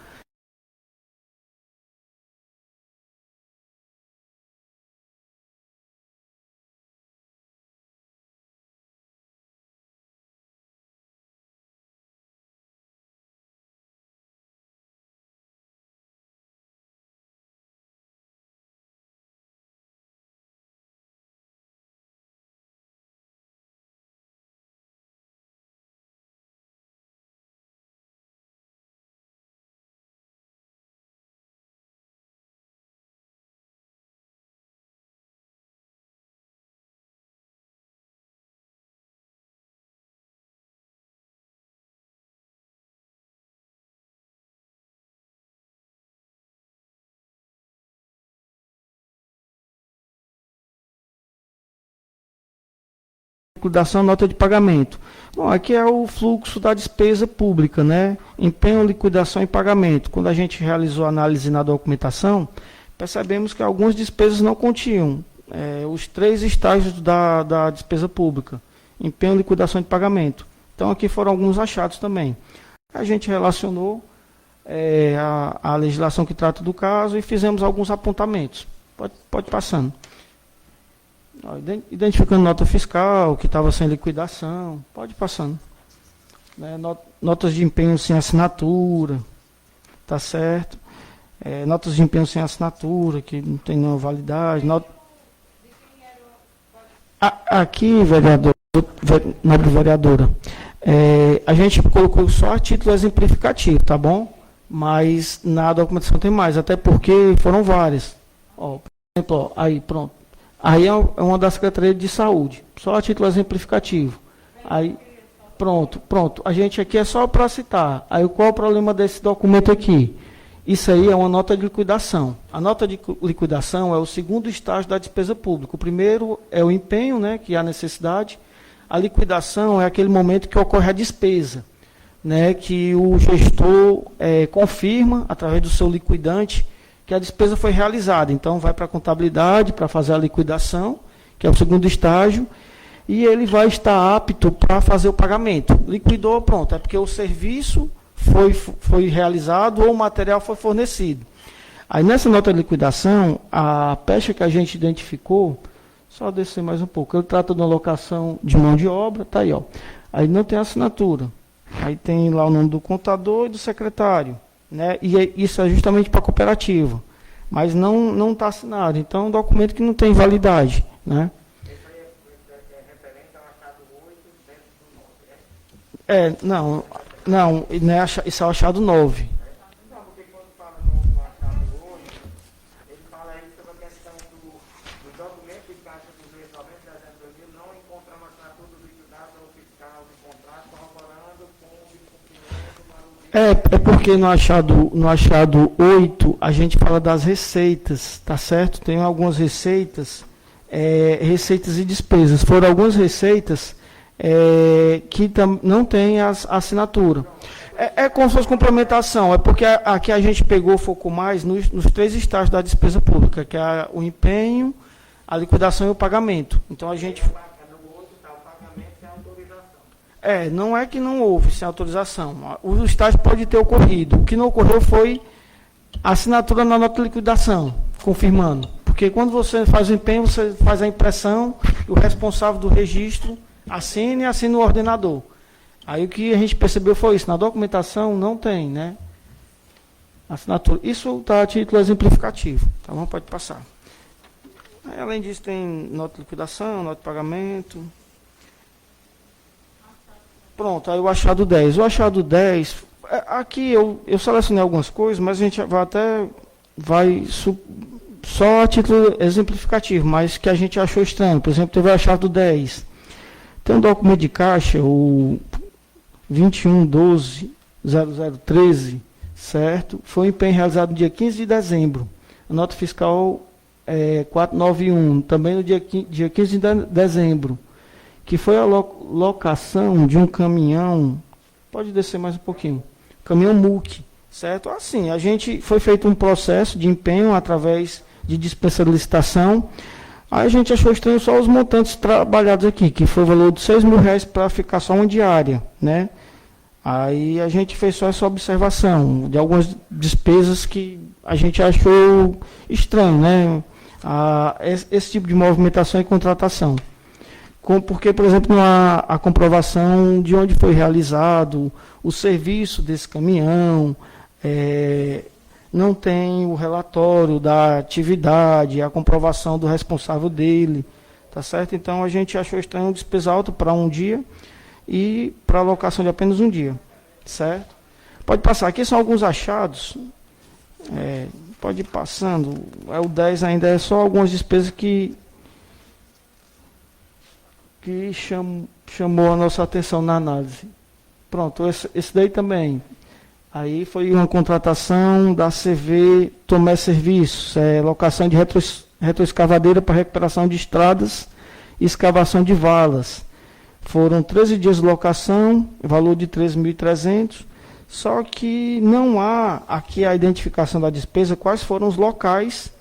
Liquidação, nota de pagamento. Bom, aqui é o fluxo da despesa pública, né? Empenho, liquidação e pagamento. Quando a gente realizou a análise na documentação, percebemos que algumas despesas não continham os 3 estágios da despesa pública. Empenho, liquidação e pagamento. Então, aqui foram alguns achados também. A gente relacionou a legislação que trata do caso e fizemos alguns apontamentos. Pode passando. Identificando nota fiscal, que estava sem liquidação, pode ir passando. Notas de empenho sem assinatura, tá certo. Notas de empenho sem assinatura, que não tem nenhuma validade. Aqui, vereador, nobre vereadora, a gente colocou só a título exemplificativo, tá bom? Mas na documentação tem mais, até porque foram várias. Ó, por exemplo, ó, aí, pronto. Aí é uma da Secretaria de Saúde, só a título exemplificativo. Aí, pronto. A gente aqui é só para citar. Aí qual é o problema desse documento aqui? Isso aí é uma nota de liquidação. A nota de liquidação é o segundo estágio da despesa pública. O primeiro é o empenho, né, que é a necessidade. A liquidação é aquele momento que ocorre a despesa, né, que o gestor confirma, através do seu liquidante, que a despesa foi realizada. Então, vai para a contabilidade para fazer a liquidação, que é o segundo estágio, e ele vai estar apto para fazer o pagamento. Liquidou, pronto, é porque o serviço foi realizado ou o material foi fornecido. Aí, nessa nota de liquidação, a pecha que a gente identificou, só descer mais um pouco, ele trata de uma locação de mão de obra, tá aí, ó. Aí não tem assinatura. Aí tem lá o nome do contador e do secretário. Né? E isso é justamente para a cooperativa, mas não está assinado. Então, é um documento que não tem validade. Né? Isso aí é referente ao achado 8 dentro do 9, não é isso é o achado 9. Não, porque quando fala no achado 8, ele fala aí sobre a questão do documento de caixa do mês de novembro de dezembro de 2000, não encontramos a assinatura do liquidado ou fiscal do contrato, corroborando com o descumprimento para o... É porque no achado 8 a gente fala das receitas, tá certo? Tem algumas receitas, receitas e despesas. Foram algumas receitas que não tem a assinatura. É como se fosse complementação, é porque aqui a gente focou mais nos 3 estágios da despesa pública, que é o empenho, a liquidação e o pagamento. Então a gente... não é que não houve sem autorização. O estágio pode ter ocorrido. O que não ocorreu foi assinatura na nota de liquidação, confirmando. Porque quando você faz o empenho, você faz a impressão e o responsável do registro assina e assina o ordenador. Aí o que a gente percebeu foi isso. Na documentação não tem, né? Assinatura. Isso está a título exemplificativo. Tá bom? Pode passar. Aí, além disso, tem nota de liquidação, nota de pagamento. Pronto, aí o achado 10. O achado 10, aqui eu selecionei algumas coisas, mas a gente vai só a título exemplificativo, mas que a gente achou estranho. Por exemplo, teve o achado 10. Tem um documento de caixa, o 2112-0013, certo? Foi um empenho realizado no dia 15 de dezembro. A nota fiscal 491, também no dia 15 de dezembro, que foi a locação de um caminhão, pode descer mais um pouquinho, caminhão MUC, certo? Assim, foi feito um processo de empenho através de dispensa de licitação. Aí a gente achou estranho só os montantes trabalhados aqui, que foi o valor de R$6.000 para ficar só uma diária, né? Aí a gente fez só essa observação de algumas despesas que a gente achou estranho, né? Esse tipo de movimentação e contratação. Porque, por exemplo, não há a comprovação de onde foi realizado o serviço desse caminhão, não tem o relatório da atividade, a comprovação do responsável dele, tá certo? Então, a gente achou estranho despesa alta para um dia e para alocação de apenas um dia, certo? Pode passar. Aqui são alguns achados. Pode ir passando. O 10 ainda é só algumas despesas que chamou a nossa atenção na análise. Pronto, esse daí também. Aí foi uma contratação da CV Tomé Serviços, locação de retroescavadeira para recuperação de estradas e escavação de valas. Foram 13 dias de locação, valor de 13.300, só que não há aqui a identificação da despesa, quais foram os locais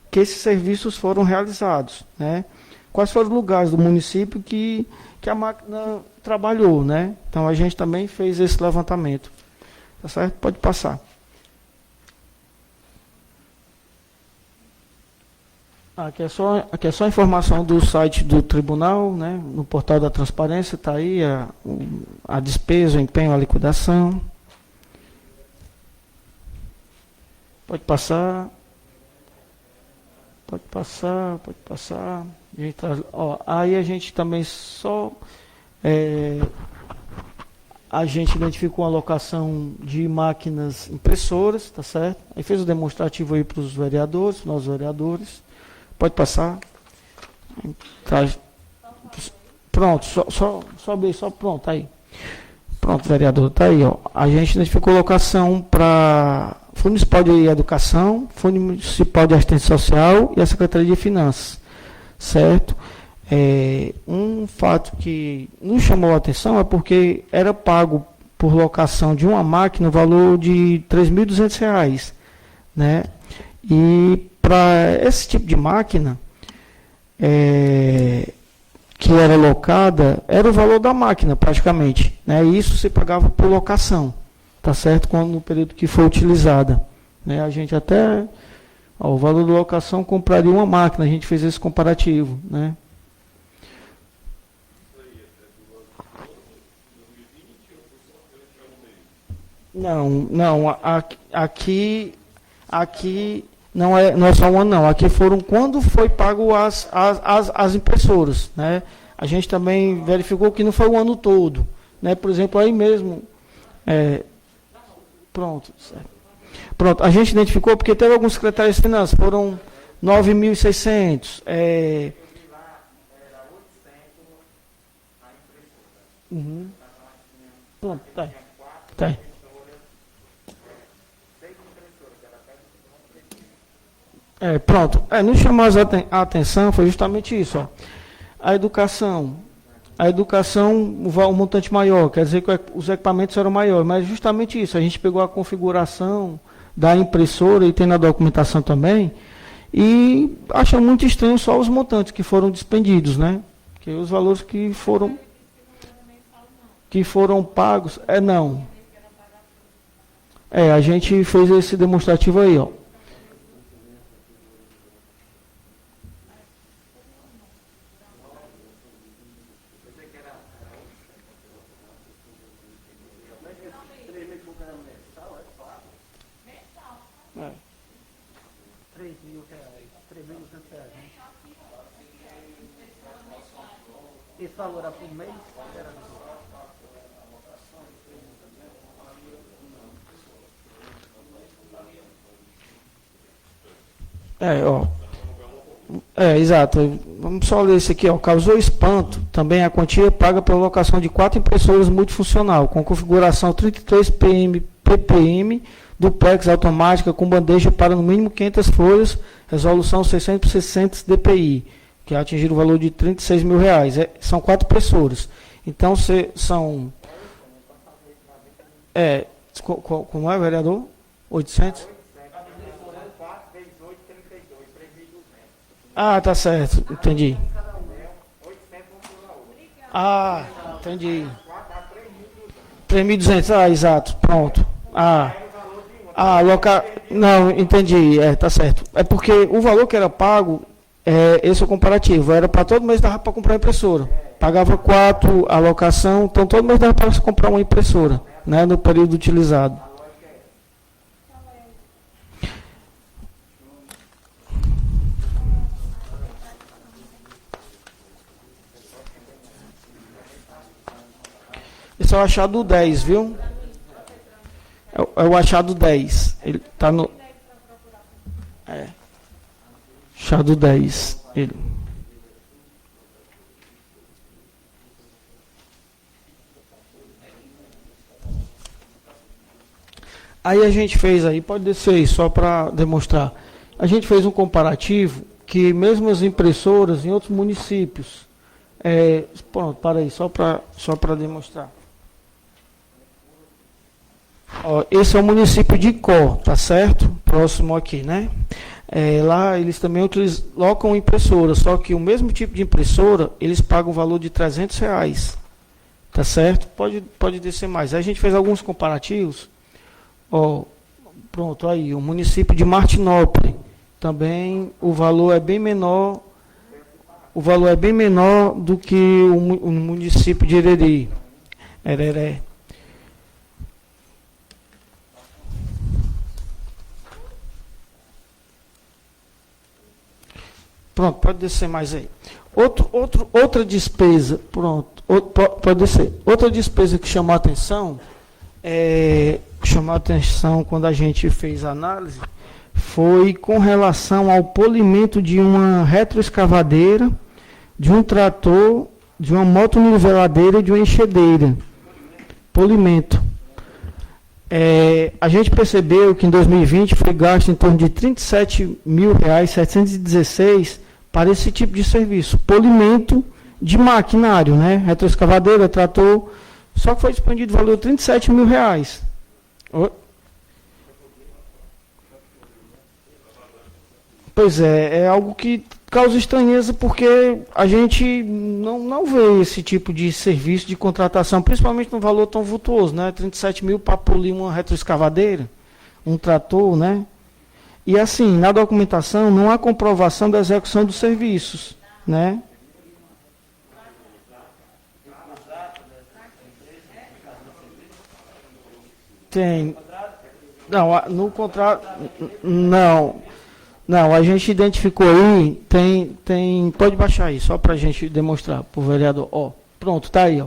que esses serviços foram realizados, né? Quais foram os lugares do município que a máquina trabalhou, né? Então, a gente também fez esse levantamento. Tá certo? Pode passar. Aqui é só a informação do site do tribunal, né? No portal da transparência está aí a despesa, o empenho, a liquidação. Pode passar. Pode passar, pode passar. Aí a gente também a gente identificou a alocação de máquinas impressoras, tá certo? Aí fez o demonstrativo aí para os vereadores, para nós vereadores. Pode passar. Tá. Pronto, só pronto, aí. Pronto, vereador, tá aí, ó. A gente identificou locação para Fundo Municipal de Educação, Fundo Municipal de Assistência Social e a Secretaria de Finanças, certo? Um fato que nos chamou a atenção é porque era pago por locação de uma máquina o valor de R$ 3.200, né? E para esse tipo de máquina que era locada, era o valor da máquina praticamente, né? E isso se pagava por locação, tá certo? No período que foi utilizada, né? A gente até, o valor da locação compraria uma máquina, a gente fez esse comparativo, né? Não, aqui não é só um ano, não. Aqui foram quando foi pago as impressoras, né? A gente também verificou que não foi o ano todo, né? Por exemplo, aí mesmo, pronto, a gente identificou porque teve alguns secretários de finanças, foram 9.600, Pronto, tá aí. Pronto. Nos chamou a atenção foi justamente isso. Ó. A educação, o montante maior, quer dizer que os equipamentos eram maiores, mas justamente isso. A gente pegou a configuração da impressora e tem na documentação também, e acha muito estranho só os montantes que foram dispendidos, né? Que os valores que foram pagos, não. A gente fez esse demonstrativo aí, ó. Esse valor era por mês? Exato. Vamos só ler isso aqui, ó. Causou espanto também a quantia paga pela locação de 4 impressoras multifuncional, com configuração 33 ppm, duplex automática com bandeja para no mínimo 500 folhas, resolução 600 por 600 dpi, que atingiram o valor de R$36 mil. São 4 impressoras. Então, são... como é, vereador? 800? Tá certo. Entendi. Entendi. 3.200, exato. Pronto. Não, entendi. Tá certo. É porque o valor que era pago, esse é o comparativo. Era para todo mês dava para comprar impressora. Pagava 4 a locação, então todo mês dava para comprar uma impressora, né, no período utilizado. Esse é o achado 10, viu? É o achado 10. Ele está no... Achado 10. Ele... Aí a gente fez aí, pode descer aí, só para demonstrar. A gente fez um comparativo que mesmo as impressoras em outros municípios... pronto, para aí, só para demonstrar. Esse é o município de Icó, tá certo? Próximo aqui, né? Lá eles também colocam impressora, só que o mesmo tipo de impressora, eles pagam o valor de R$300, tá certo? Pode descer mais. Aí a gente fez alguns comparativos. Pronto, aí, o município de Martinópolis, também o valor é bem menor, do que o município de Hereré. Pronto, pode descer mais aí. Outra despesa, pronto, pode descer. Outra despesa que chamou a atenção, quando a gente fez a análise, foi com relação ao polimento de uma retroescavadeira, de um trator, de uma motoniveladeira e de uma enxadeira. Polimento. A gente percebeu que em 2020 foi gasto em torno de R$37.716 para esse tipo de serviço. Polimento de maquinário, né? Retroescavadeira, trator, só que foi expandido o valor de R$37 mil. Pois é algo que causa estranheza, porque a gente não vê esse tipo de serviço de contratação, principalmente num valor tão vultuoso, né? 37 mil para polir uma retroescavadeira, um trator, né? E assim, na documentação não há comprovação da execução dos serviços, né? Tem. Não, no contrato. Não, a gente identificou aí, pode baixar aí, só para a gente demonstrar para o vereador. Pronto, tá aí,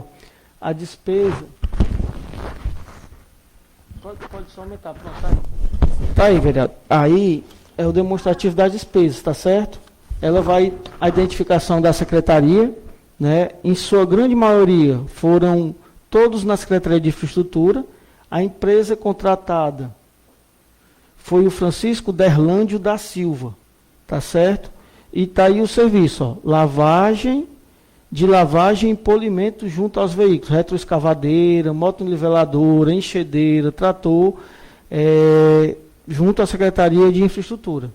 a despesa. Pode só aumentar, pronto, tá aí. Tá aí, vereador. Aí é o demonstrativo das despesas, tá certo? Ela vai, a identificação da secretaria, né? Em sua grande maioria foram todos na Secretaria de Infraestrutura. A empresa contratada foi o Francisco Derlândio da Silva, tá certo? E está aí o serviço, lavagem e polimento junto aos veículos, retroescavadeira, motoniveladora, enxadeira, trator, junto à Secretaria de Infraestrutura,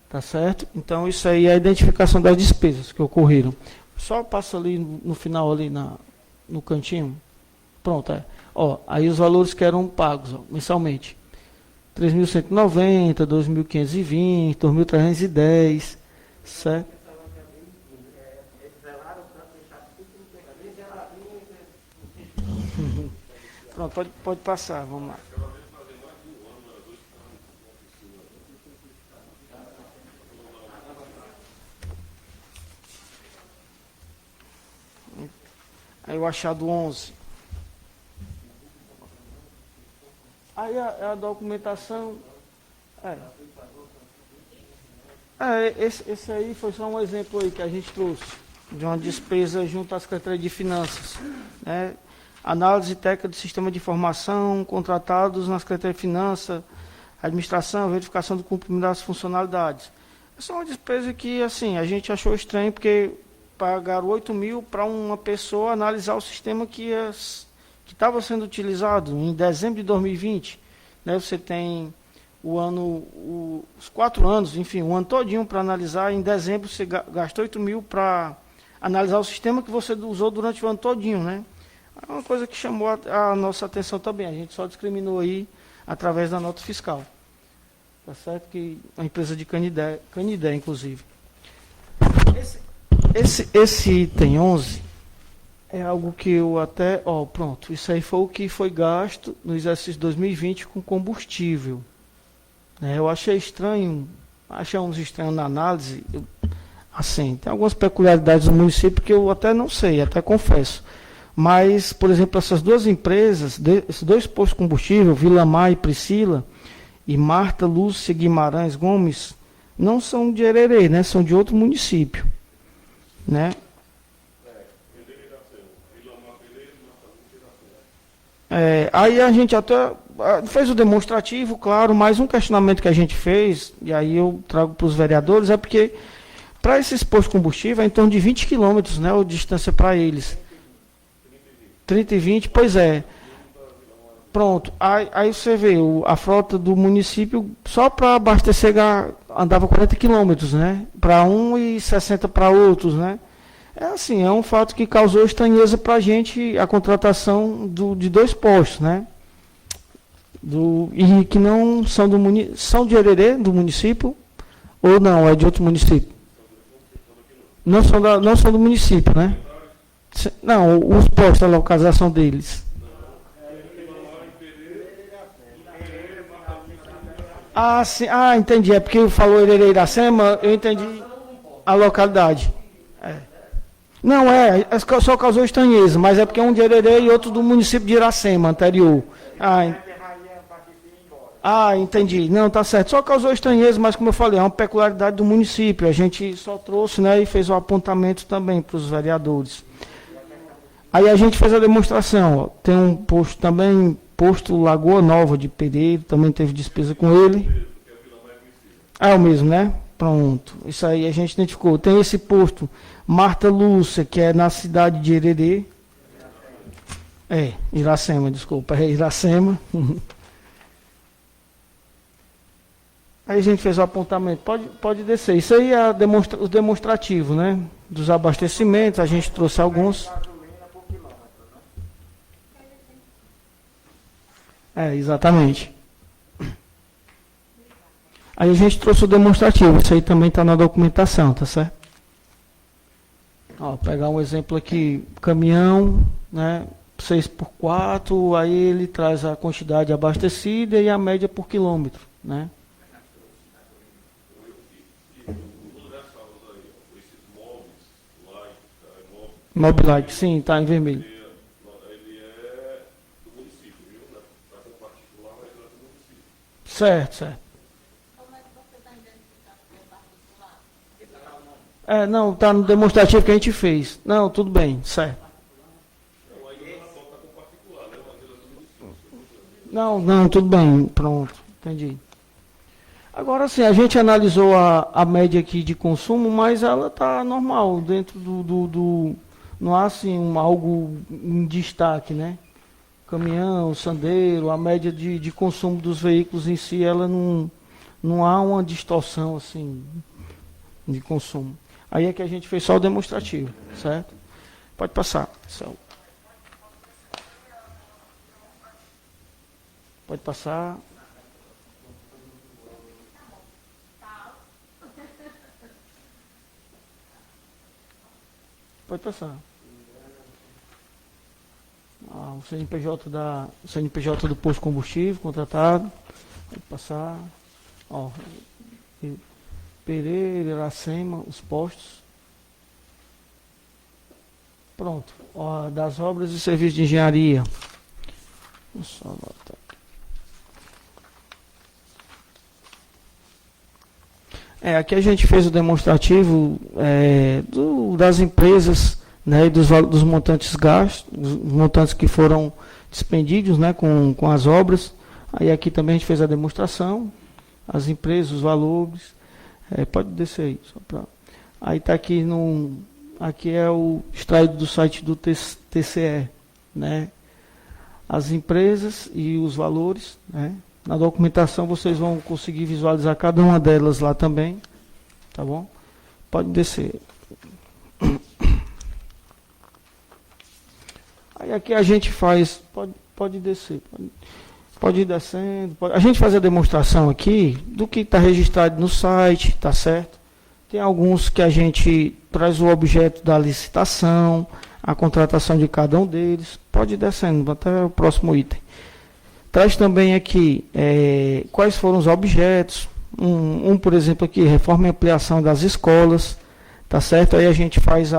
tá certo? Então, isso aí é a identificação das despesas que ocorreram. Só passa ali no final, ali no cantinho. Pronto, aí os valores que eram pagos mensalmente. 3.190, 2.520, 2.310, certo? Pronto, pode passar, vamos lá. Aí o achado 11. Aí a documentação... Esse aí foi só um exemplo aí que a gente trouxe, de uma despesa junto à Secretaria de Finanças, né? Análise técnica do sistema de informação, contratados na Secretaria de Finanças, administração, verificação do cumprimento das funcionalidades. Essa é uma despesa que, assim, a gente achou estranho, porque pagaram 8 mil para uma pessoa analisar o sistema que estava sendo utilizado em dezembro de 2020. Né? Você tem os 4 anos, enfim, o ano todinho para analisar. Em dezembro você gastou 8 mil para analisar o sistema que você usou durante o ano todinho, né? É uma coisa que chamou a nossa atenção também. A gente só discriminou aí através da nota fiscal. Tá certo? Que a empresa de Canidé, inclusive. Esse item 11 é algo que eu até... pronto. Isso aí foi o que foi gasto no exercício 2020 com combustível. Eu achei estranho, achamos estranho na análise. Assim, tem algumas peculiaridades do município que eu até não sei, até confesso. Mas, por exemplo, essas duas empresas, esses 2 postos de combustível, Vila Mar e Priscila, e Marta Lúcia Guimarães Gomes, não são de Hererê, né? São de outro município, né? Aí a gente até fez o demonstrativo, claro, mas um questionamento que a gente fez, e aí eu trago para os vereadores, é porque para esses postos de combustível é em torno de 20 quilômetros, né? A distância para eles. 30 e 20, pois é. Pronto, aí você vê, a frota do município, só para abastecer, andava 40 quilômetros, né? Para um e 60 para outros, né? É assim, é um fato que causou estranheza para a gente, a contratação de 2 postos, né? E que não são são de Hererê, do município, ou não, é de outro município? Não são do município, né? Não, os postos, a localização deles. Sim. Entendi. É porque falou Hererê Iracema, eu entendi a localidade. Não, só causou estranheza, mas é porque um de Hererê e outro do município de Iracema, anterior. Entendi. Não, tá certo. Só causou estranheza, mas como eu falei, é uma peculiaridade do município. A gente só trouxe, né, e fez o apontamento também para os vereadores. Aí a gente fez a demonstração. Tem um posto também, posto Lagoa Nova de Pereira, também teve despesa com ele. É o mesmo, né? Pronto. Isso aí a gente identificou. Tem esse posto Marta Lúcia, que é na cidade de Hererê. Iracema, desculpa. É Iracema. Aí a gente fez o apontamento. Pode descer. Isso aí é o demonstrativo, né? Dos abastecimentos. A gente trouxe alguns. Exatamente. Aí a gente trouxe o demonstrativo. Isso aí também está na documentação, tá certo? Pegar um exemplo aqui. Caminhão, né? 6x4. Aí ele traz a quantidade abastecida e a média por quilômetro, né? Mobilite, sim, está em vermelho. Ele é do município, viu? Está com particular, mas ele é do município. Certo. Como é que você está identificando que é particular? Não, está no demonstrativo que a gente fez. Não, tudo bem, certo. Não, ainda na foto está com particular, né? Mas ele é do município. Não, tudo bem, pronto, entendi. Agora sim, a gente analisou a média aqui de consumo, mas ela está normal, dentro não há assim algo em destaque, né? Caminhão, sandeiro, a média de consumo dos veículos em si, ela não há uma distorção assim de consumo. Aí é que a gente fez só o demonstrativo, certo? Pode passar, pessoal. Pode passar. pode passar. O CNPJ do posto de combustível contratado. Pode passar. Ó, Pereira, Iracema, os postos. Pronto. Ó, das obras e serviços de engenharia. Vamos só anotar. Aqui a gente fez o demonstrativo das empresas, né, e dos montantes gastos, dos montantes que foram dispendidos, né, com as obras. Aí aqui também a gente fez a demonstração, as empresas, os valores. Pode descer aí. Aí está aqui, aqui é o extraído do site do TCE, né, as empresas e os valores, né. Na documentação vocês vão conseguir visualizar cada uma delas lá também, tá bom? Pode descer. Aí aqui a gente faz, pode descer, pode ir descendo. A gente faz a demonstração aqui do que está registrado no site, tá certo? Tem alguns que a gente traz o objeto da licitação, a contratação de cada um deles. Pode ir descendo até o próximo item. Traz também aqui quais foram os objetos. Por exemplo, aqui, reforma e ampliação das escolas, tá certo? Aí a gente faz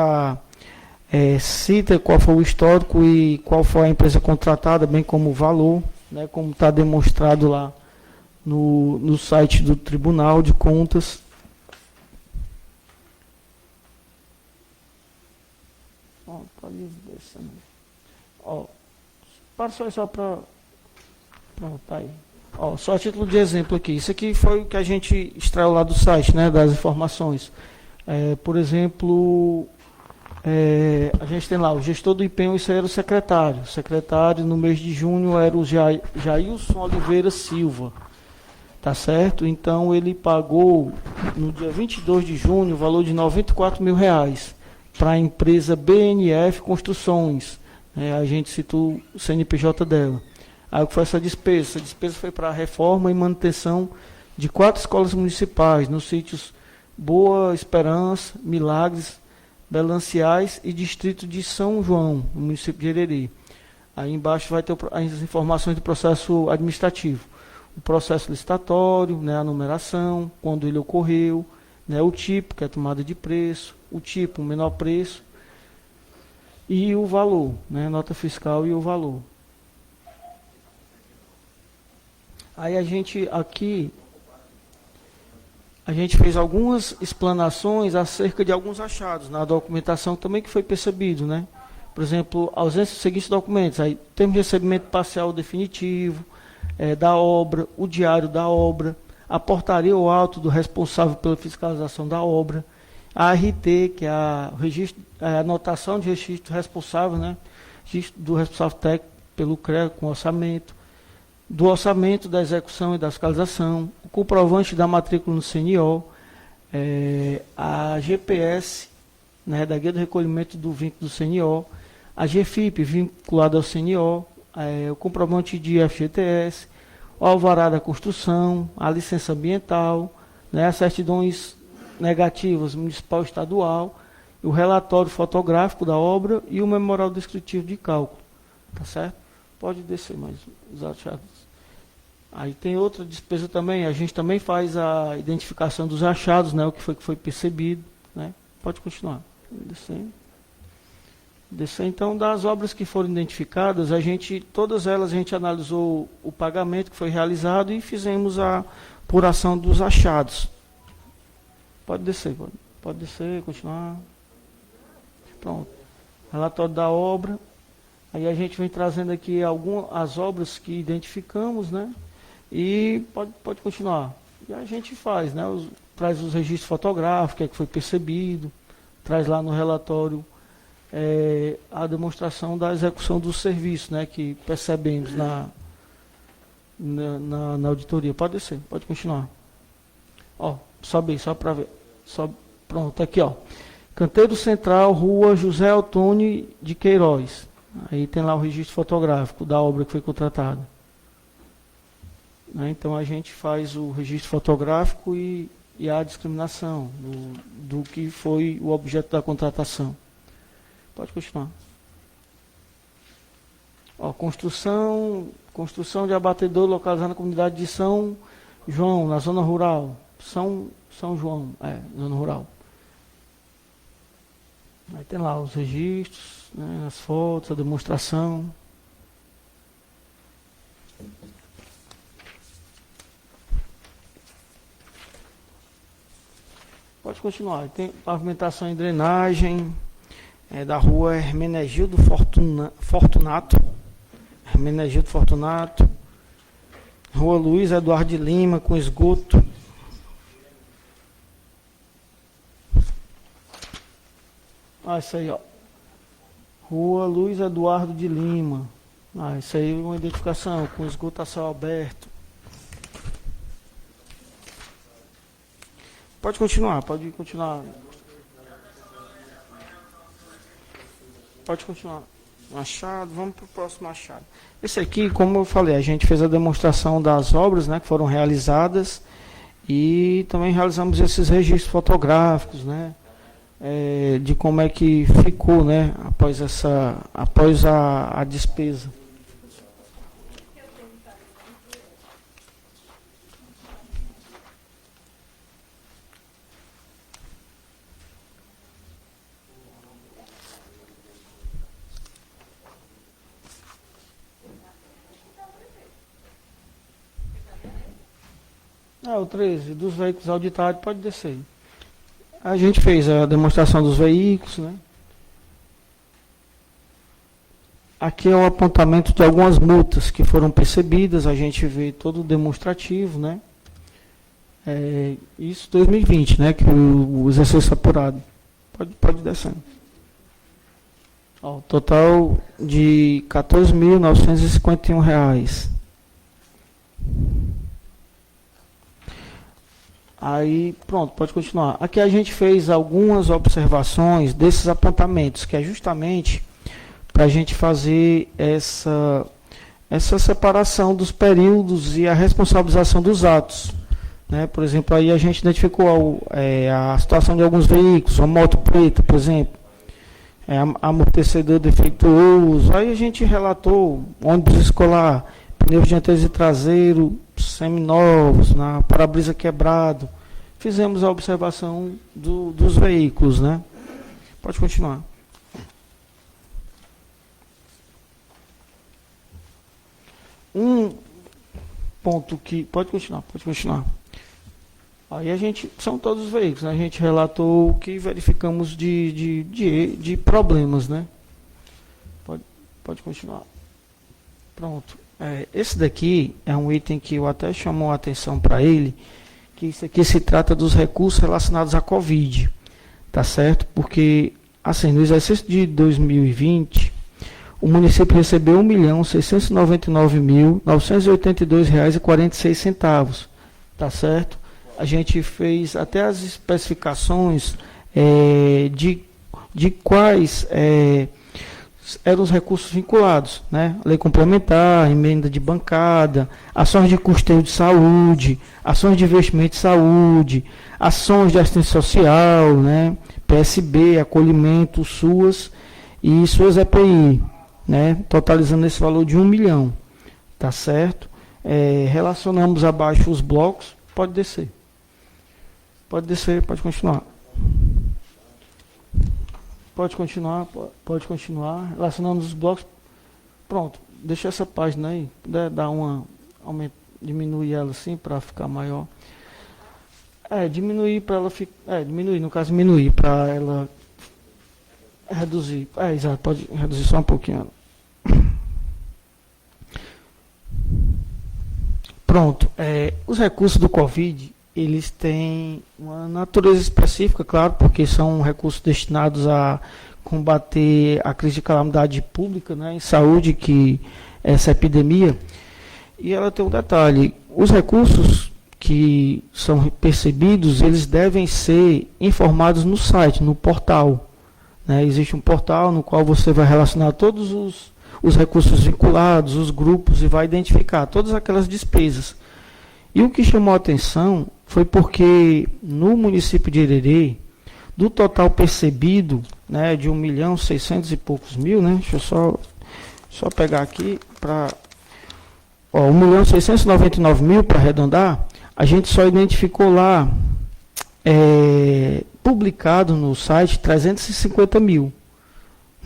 cita qual foi o histórico e qual foi a empresa contratada, bem como o valor, né, como está demonstrado lá no site do Tribunal de Contas. Pode ir descendo. Para só para... Pronto, tá aí. Só a título de exemplo aqui. Isso aqui foi o que a gente extraiu lá do site, né, das informações. Por exemplo, a gente tem lá o gestor do empenho, isso aí era o secretário. O secretário, no mês de junho, era o Jailson Oliveira Silva. Tá certo? Então, ele pagou, no dia 22 de junho, o valor de R$94 mil para a empresa BNF Construções. A gente citou o CNPJ dela. Aí o que foi essa despesa? Essa despesa foi para a reforma e manutenção de 4 escolas municipais, nos sítios Boa Esperança, Milagres, Belanciais e distrito de São João, no município de Hereri. Aí embaixo vai ter as informações do processo administrativo. O processo licitatório, né, a numeração, quando ele ocorreu, né, o tipo, que é a tomada de preço, o tipo, o menor preço, e o valor, né, nota fiscal e o valor. Aí a gente fez algumas explanações acerca de alguns achados na documentação também que foi percebido, né? Por exemplo, a ausência dos seguintes documentos, aí termo de recebimento parcial definitivo da obra, o diário da obra, a portaria ou auto do responsável pela fiscalização da obra, a RT, que é a anotação de registro responsável, né? Registro do responsável técnico pelo CREA com orçamento, do orçamento da execução e da fiscalização, o comprovante da matrícula no CNO, a GPS, né, da guia do recolhimento do vínculo do CNO, a GFIP vinculada ao CNO, o comprovante de FGTS, o alvará da construção, a licença ambiental, né, as certidões negativas municipal e estadual, o relatório fotográfico da obra e o memorial descritivo de cálculo. Tá certo? Pode descer mais os achados. Aí tem outra despesa também, a gente também faz a identificação dos achados, né, o que foi percebido, né? Pode continuar. Descer, então, das obras que foram identificadas, todas elas a gente analisou o pagamento que foi realizado e fizemos a apuração dos achados. Pode descer, continuar. Pronto. Relatório da obra. Aí a gente vem trazendo aqui as obras que identificamos, né? E pode continuar. E a gente faz, né? Traz os registros fotográficos, que foi percebido, traz lá no relatório a demonstração da execução do serviço, né? Que percebemos na auditoria. Pode descer, pode continuar. Sobe aí, só para ver. Pronto, aqui, Canteiro Central, Rua José Altone de Queiroz. Aí tem lá o registro fotográfico da obra que foi contratada. Então a gente faz o registro fotográfico e a discriminação do que foi o objeto da contratação. Pode continuar. Ó, construção de abatedor localizada na comunidade de São João, na zona rural. São João, zona rural. Aí tem lá os registros, né, as fotos, a demonstração. Pode continuar. Tem pavimentação e drenagem da rua Hermenegildo Fortunato. Hermenegildo Fortunato. Rua Luiz Eduardo de Lima, com esgoto. Isso aí, ó. Rua Luiz Eduardo de Lima. Isso aí é uma identificação, com esgoto a céu aberto. Pode continuar. Pode continuar. Machado, vamos para o próximo Machado. Esse aqui, como eu falei, a gente fez a demonstração das obras, né, que foram realizadas, e também realizamos esses registros fotográficos, né, de como é que ficou, né, após a despesa. O 13, dos veículos auditados, pode descer. A gente fez a demonstração dos veículos, né? Aqui é o apontamento de algumas multas que foram percebidas, a gente vê todo o demonstrativo, né? Isso 2020, né? Que o exercício apurado. Pode descer. Total de R$ 14.951. Aí, pronto, pode continuar. Aqui a gente fez algumas observações desses apontamentos, que é justamente para a gente fazer essa separação dos períodos e a responsabilização dos atos. Né? Por exemplo, aí a gente identificou a situação de alguns veículos, uma moto preta, por exemplo, amortecedor defeituoso. Aí a gente relatou ônibus escolar, pneus dianteiros e traseiro seminovos, na para-brisa quebrado. Fizemos a observação dos veículos, né? Pode continuar. Um ponto que... Pode continuar. Aí são todos os veículos, né? A gente relatou o que verificamos de problemas, né? Pode continuar. Pronto. Esse daqui é um item que eu até chamou a atenção para ele, que isso aqui se trata dos recursos relacionados à Covid, tá certo? Porque, assim, no exercício de 2020, o município recebeu R$ 1.699.982,46, tá certo? A gente fez até as especificações de quais... eram os recursos vinculados, né? Lei complementar, emenda de bancada, ações de custeio de saúde, ações de investimento de saúde, ações de assistência social, né? PSB, acolhimento, SUAS e suas EPI, né? Totalizando esse valor de R$ 1 milhão, tá certo? Relacionamos abaixo os blocos, pode descer, pode continuar. Pode continuar. Relacionando os blocos. Pronto, deixa essa página aí. Puder dar diminuir ela assim para ficar maior. Diminuir para ela ficar. Diminuir para ela reduzir. Exato, pode reduzir só um pouquinho. Pronto. Os recursos do Covid, eles têm uma natureza específica, claro, porque são recursos destinados a combater a crise de calamidade pública, né, em saúde, que é essa epidemia. E ela tem um detalhe: os recursos que são percebidos, eles devem ser informados no site, no portal. Né? Existe um portal no qual você vai relacionar todos os recursos vinculados, os grupos, e vai identificar todas aquelas despesas. E o que chamou a atenção foi porque no município de Irerê, do total percebido, né, de 1.600.000 e poucos mil, né? Deixa eu só pegar aqui para 1.699.000 para arredondar. A gente só identificou lá publicado no site 350 mil,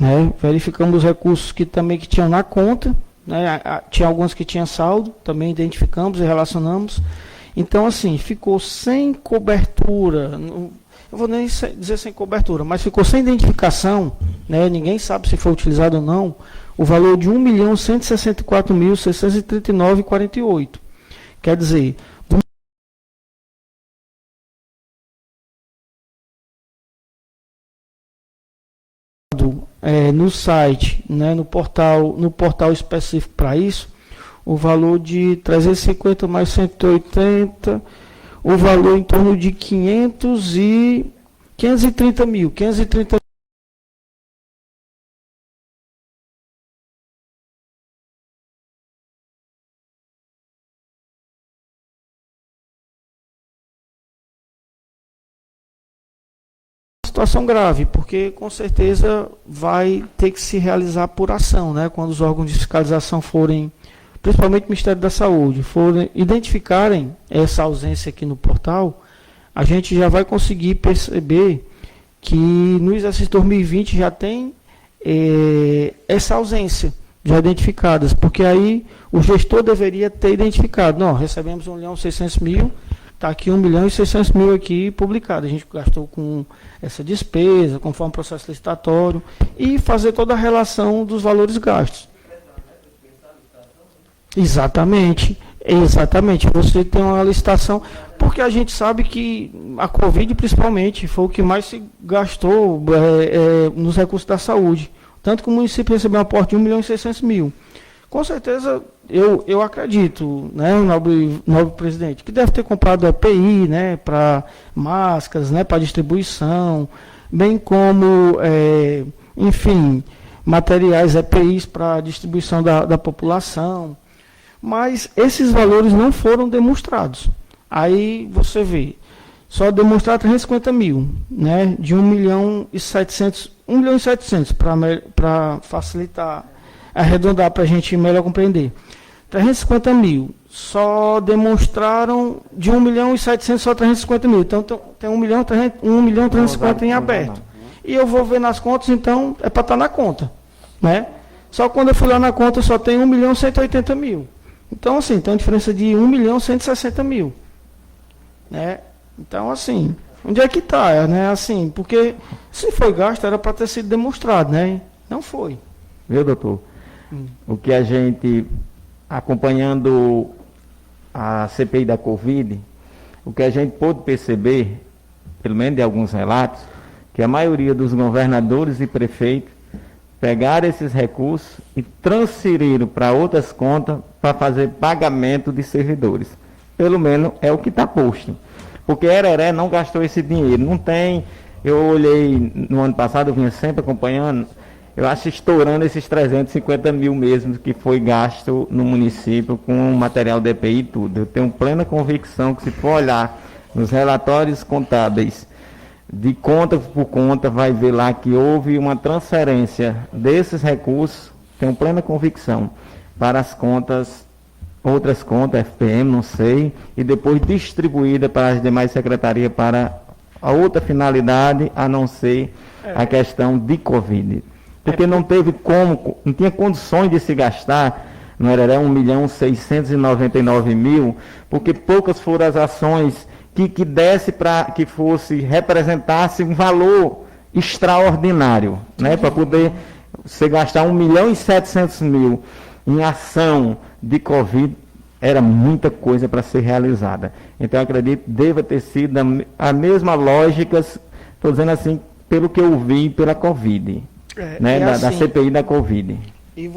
né? Verificamos os recursos que tinham na conta, né? Tinha alguns que tinham saldo, também identificamos e relacionamos. Então, assim, ficou sem cobertura, eu vou nem dizer sem cobertura, mas ficou sem identificação, né? Ninguém sabe se foi utilizado ou não, o valor de 1.164.639,48. Quer dizer, no site, né, no portal específico para isso, o valor de 350 mais 180, o valor em torno de 530 mil. 530 situação grave, porque com certeza vai ter que se realizar apuração, né? Quando os órgãos de fiscalização forem, principalmente o Ministério da Saúde, forem identificarem essa ausência aqui no portal, a gente já vai conseguir perceber que no exercício 2020 já tem essa ausência já identificadas, porque aí o gestor deveria ter identificado, não, recebemos 1.600.000, está aqui 1.600.000 aqui publicado, a gente gastou com essa despesa, conforme o processo licitatório, e fazer toda a relação dos valores gastos. Exatamente, você tem uma licitação, porque a gente sabe que a Covid, principalmente, foi o que mais se gastou nos recursos da saúde, tanto que o município recebeu um aporte de 1.600.000. Com certeza, eu acredito, né, nobre presidente, que deve ter comprado EPI, né, para máscaras, né, para distribuição, bem como, enfim, materiais EPIs para distribuição da população. Mas esses valores não foram demonstrados. Aí você vê, só demonstrar 350 mil, né, de 1.700.000 para facilitar, arredondar para a gente melhor compreender. 350 mil, só demonstraram de 1.700.000 só 350 mil. Então tem 1.350.000 em aberto. E eu vou ver nas contas, então é para estar na conta, né? Só quando eu fui lá na conta só tem 1.180.000. Então, assim, tem uma diferença de 1.160.000, né? Então, assim, onde é que está, né? Assim, porque se foi gasto era para ter sido demonstrado, né? Não foi. Viu, doutor? O que a gente, acompanhando a CPI da Covid, o que a gente pôde perceber, pelo menos de alguns relatos, que a maioria dos governadores e prefeitos pegaram esses recursos e transferiram para outras contas para fazer pagamento de servidores. Pelo menos é o que está posto. Porque Hereré não gastou esse dinheiro. Não tem, eu olhei no ano passado, eu vinha sempre acompanhando, eu acho estourando esses 350 mil mesmo que foi gasto no município com material de EPI e tudo. Eu tenho plena convicção que se for olhar nos relatórios contábeis de conta por conta, vai ver lá que houve uma transferência desses recursos, tenho plena convicção, para as contas, outras contas, FPM, não sei, e depois distribuída para as demais secretarias para a outra finalidade, a não ser a questão de Covid. Porque não teve como, não tinha condições de se gastar, não era 1.699.000, porque poucas foram as ações que desse para que representasse um valor extraordinário, né? Para poder você gastar 1.700.000 em ação de Covid, era muita coisa para ser realizada. Então, eu acredito que deva ter sido a mesma lógica, estou dizendo assim, pelo que eu vi pela Covid. Né, da CPI da Covid. E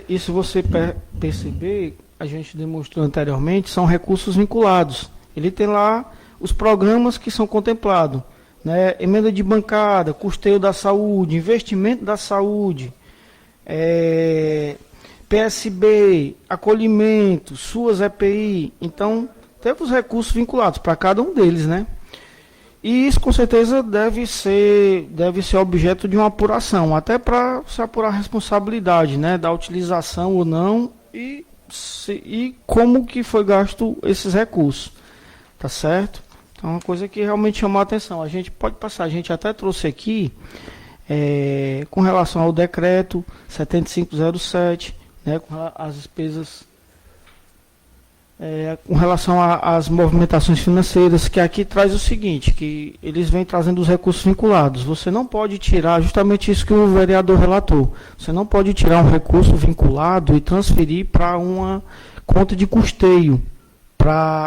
isso você perceber, a gente demonstrou anteriormente, são recursos vinculados. Ele tem lá os programas que são contemplados, né, emenda de bancada, custeio da saúde, investimento da saúde, PSB, acolhimento, suas EPI. Então, teve os recursos vinculados para cada um deles, né? E isso com certeza deve ser objeto de uma apuração, até para se apurar a responsabilidade, né, da utilização ou não e como que foi gasto esses recursos, tá certo? Então é uma coisa que realmente chamou a atenção. A gente pode passar, a gente até trouxe aqui, com relação ao decreto 7507, né, com as despesas, com relação às movimentações financeiras, que aqui traz o seguinte, que eles vêm trazendo os recursos vinculados. Você não pode tirar, justamente isso que o vereador relatou, você não pode tirar um recurso vinculado e transferir para uma conta de custeio,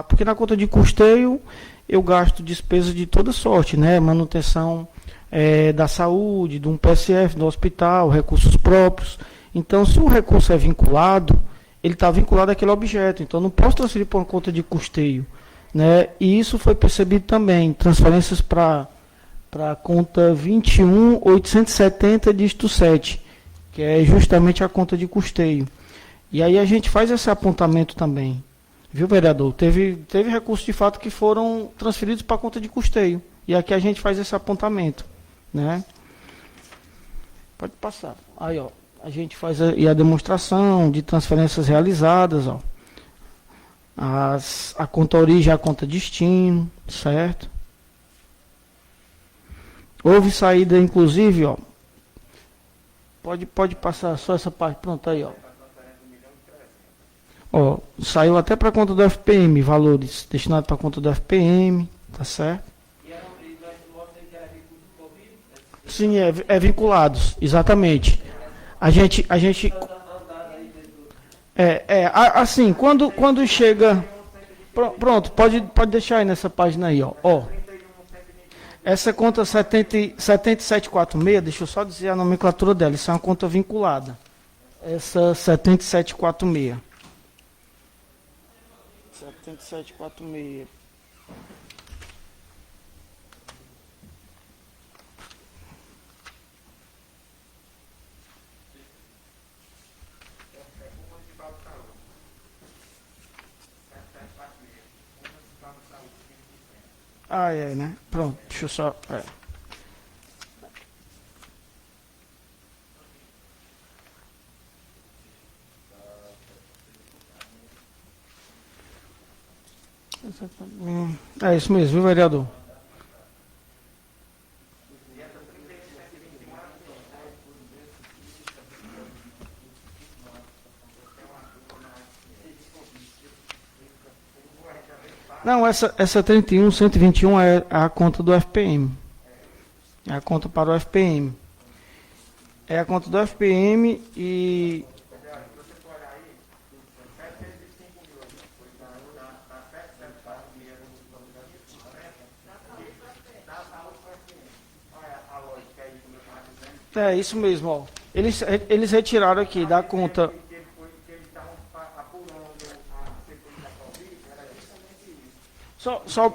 porque na conta de custeio eu gasto despesas de toda sorte, né, manutenção da saúde, de um PSF, do hospital, recursos próprios. Então, se o recurso é vinculado, ele está vinculado àquele objeto, então não posso transferir para uma conta de custeio, né? E isso foi percebido também, transferências para a conta 21.870 dígito 7, que é justamente a conta de custeio. E aí a gente faz esse apontamento também, viu, vereador? Teve recursos de fato que foram transferidos para a conta de custeio, e aqui a gente faz esse apontamento, né? Pode passar. Aí, ó. A gente faz a demonstração de transferências realizadas, ó. A conta origem e a conta destino, certo? Houve saída, inclusive, ó. Pode passar só essa parte, pronto, aí, ó. Ó, saiu até para a conta do FPM, valores destinados para a conta do FPM, tá certo? Sim, é vinculados, exatamente. A gente assim, quando chega, pronto, pode deixar aí nessa página aí, ó. Essa conta 7746, deixa eu só dizer a nomenclatura dela, isso é uma conta vinculada. Essa 7746. 7746. Né? Pronto, deixa eu só... É isso mesmo, viu, vereador? Não, essa 31.121 é a conta do FPM. É a conta para o FPM. É a conta do FPM e... É isso mesmo, ó. Eles retiraram aqui da conta...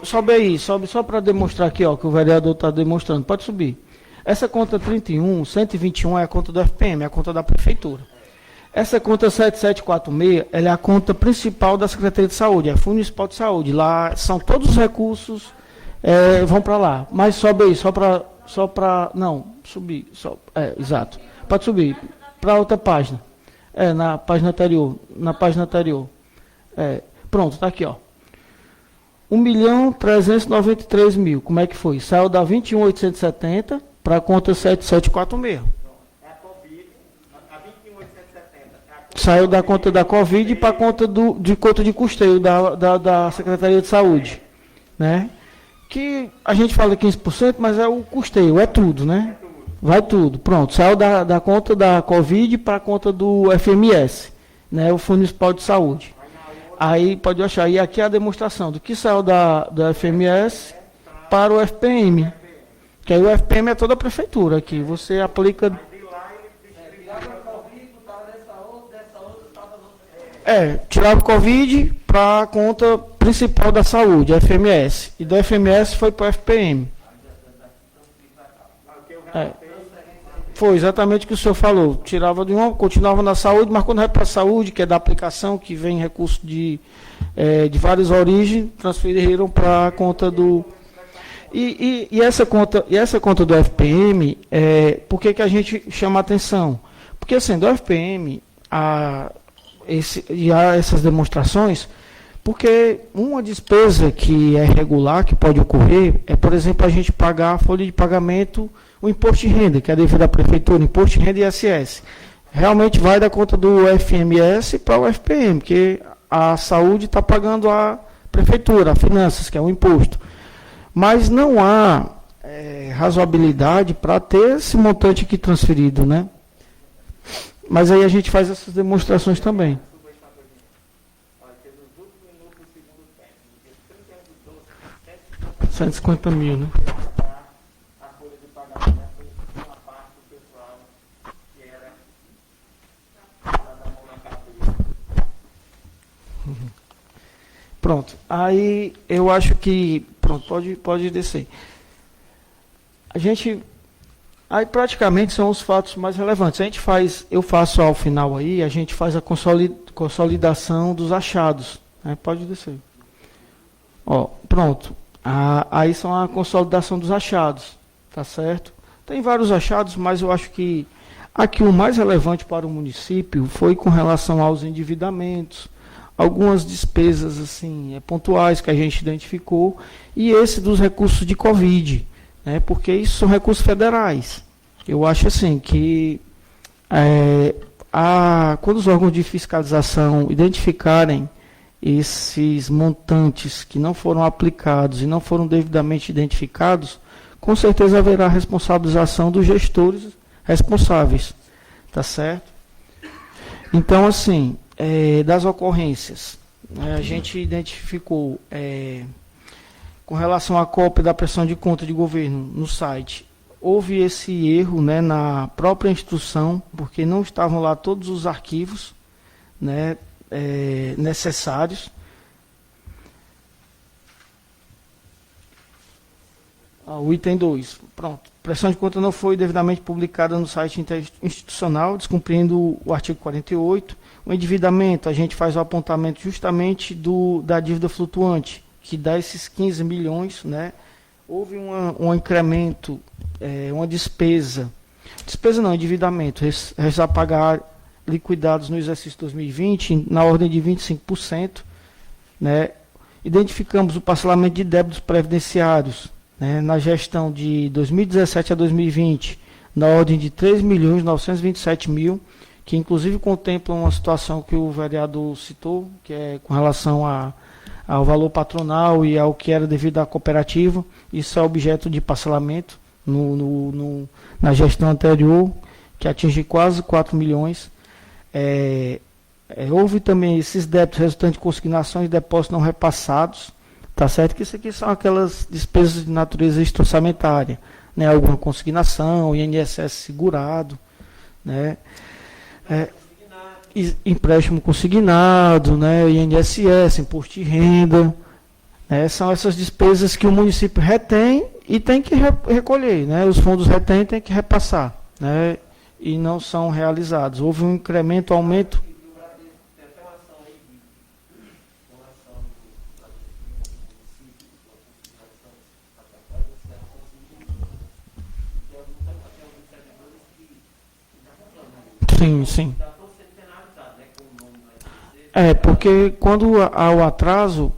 Sobe aí, sobe só para demonstrar aqui, ó, que o vereador está demonstrando. Pode subir. Essa conta 31.121 é a conta do FPM, é a conta da prefeitura. Essa conta 7746, ela é a conta principal da Secretaria de Saúde, é a Fundo Municipal de Saúde. Lá são todos os recursos, vão para lá. Mas sobe aí, só para não, subir, exato. Pode subir para outra página. Na página anterior. Pronto, está aqui, ó. 1.393.000, como é que foi? Saiu da 21.870 para a conta 7746. É a Covid, a 21.870. Saiu da conta da Covid para a conta de conta de custeio da Secretaria de Saúde, né? Que a gente fala 15%, mas é o custeio, é tudo, né? Vai tudo, pronto. Saiu da conta da Covid para a conta do FMS, né? O Fundo Municipal de Saúde. Aí pode achar, e aqui é a demonstração do que saiu da FMS para o FPM. Que aí o FPM é toda a prefeitura, que você aplica... Tiraram o Covid para a conta principal da saúde, FMS. E da FMS foi para o FPM. Foi exatamente o que o senhor falou. Tirava de uma, continuava na saúde, mas quando vai para a saúde, que é da aplicação, que vem recurso de várias origens, transferiram para a conta do... E essa conta do FPM, por que a gente chama a atenção? Porque assim, do FPM, há essas demonstrações, porque uma despesa que é regular, que pode ocorrer, é, por exemplo, a gente pagar a folha de pagamento, o imposto de renda, que é devido à prefeitura, imposto de renda e ISS. Realmente vai da conta do FMS para o FPM, porque a saúde está pagando a prefeitura, a finanças, que é o imposto. Mas não há razoabilidade para ter esse montante aqui transferido, né? Mas aí a gente faz essas demonstrações também. 150 mil, né? Pronto. Aí eu acho que... Pronto, pode descer. Aí praticamente são os fatos mais relevantes. Eu faço ao final aí, a gente faz a consolidação dos achados. Pode descer. Pronto. Aí são a consolidação dos achados, tá certo? Tem vários achados, mas eu acho que aqui o mais relevante para o município foi com relação aos endividamentos, algumas despesas assim, pontuais que a gente identificou, e esse dos recursos de Covid, né, porque isso são recursos federais. Eu acho assim que quando os órgãos de fiscalização identificarem esses montantes que não foram aplicados e não foram devidamente identificados, com certeza haverá responsabilização dos gestores responsáveis, tá certo? Então, assim, das ocorrências, a gente identificou, com relação à cópia da prestação de conta de governo no site, houve esse erro, né, na própria instrução, porque não estavam lá todos os arquivos, né, necessários. O item 2, pronto. Prestação de conta não foi devidamente publicada no site institucional, descumprindo o artigo 48. O endividamento, a gente faz o apontamento justamente da dívida flutuante, que dá esses 15 milhões, né? Houve um incremento, uma despesa não, endividamento, resta a pagar liquidados no exercício 2020, na ordem de 25%, né? Identificamos o parcelamento de débitos previdenciários, né, na gestão de 2017 a 2020, na ordem de 3.927.000, que inclusive contempla uma situação que o vereador citou, que é com relação ao valor patronal e ao que era devido à cooperativa. Isso é objeto de parcelamento na gestão anterior, que atinge quase 4 milhões. Houve também esses débitos resultantes de consignações e depósitos não repassados, tá certo? Que isso aqui são aquelas despesas de natureza extra-orçamentária, né? Alguma consignação, INSS segurado, né? Empréstimo consignado, né? INSS, imposto de renda, né? São essas despesas que o município retém e tem que recolher, né? Os fundos retêm e tem que repassar, né? E não são realizados. Houve um incremento, aumento. Sim. Porque quando há o atraso,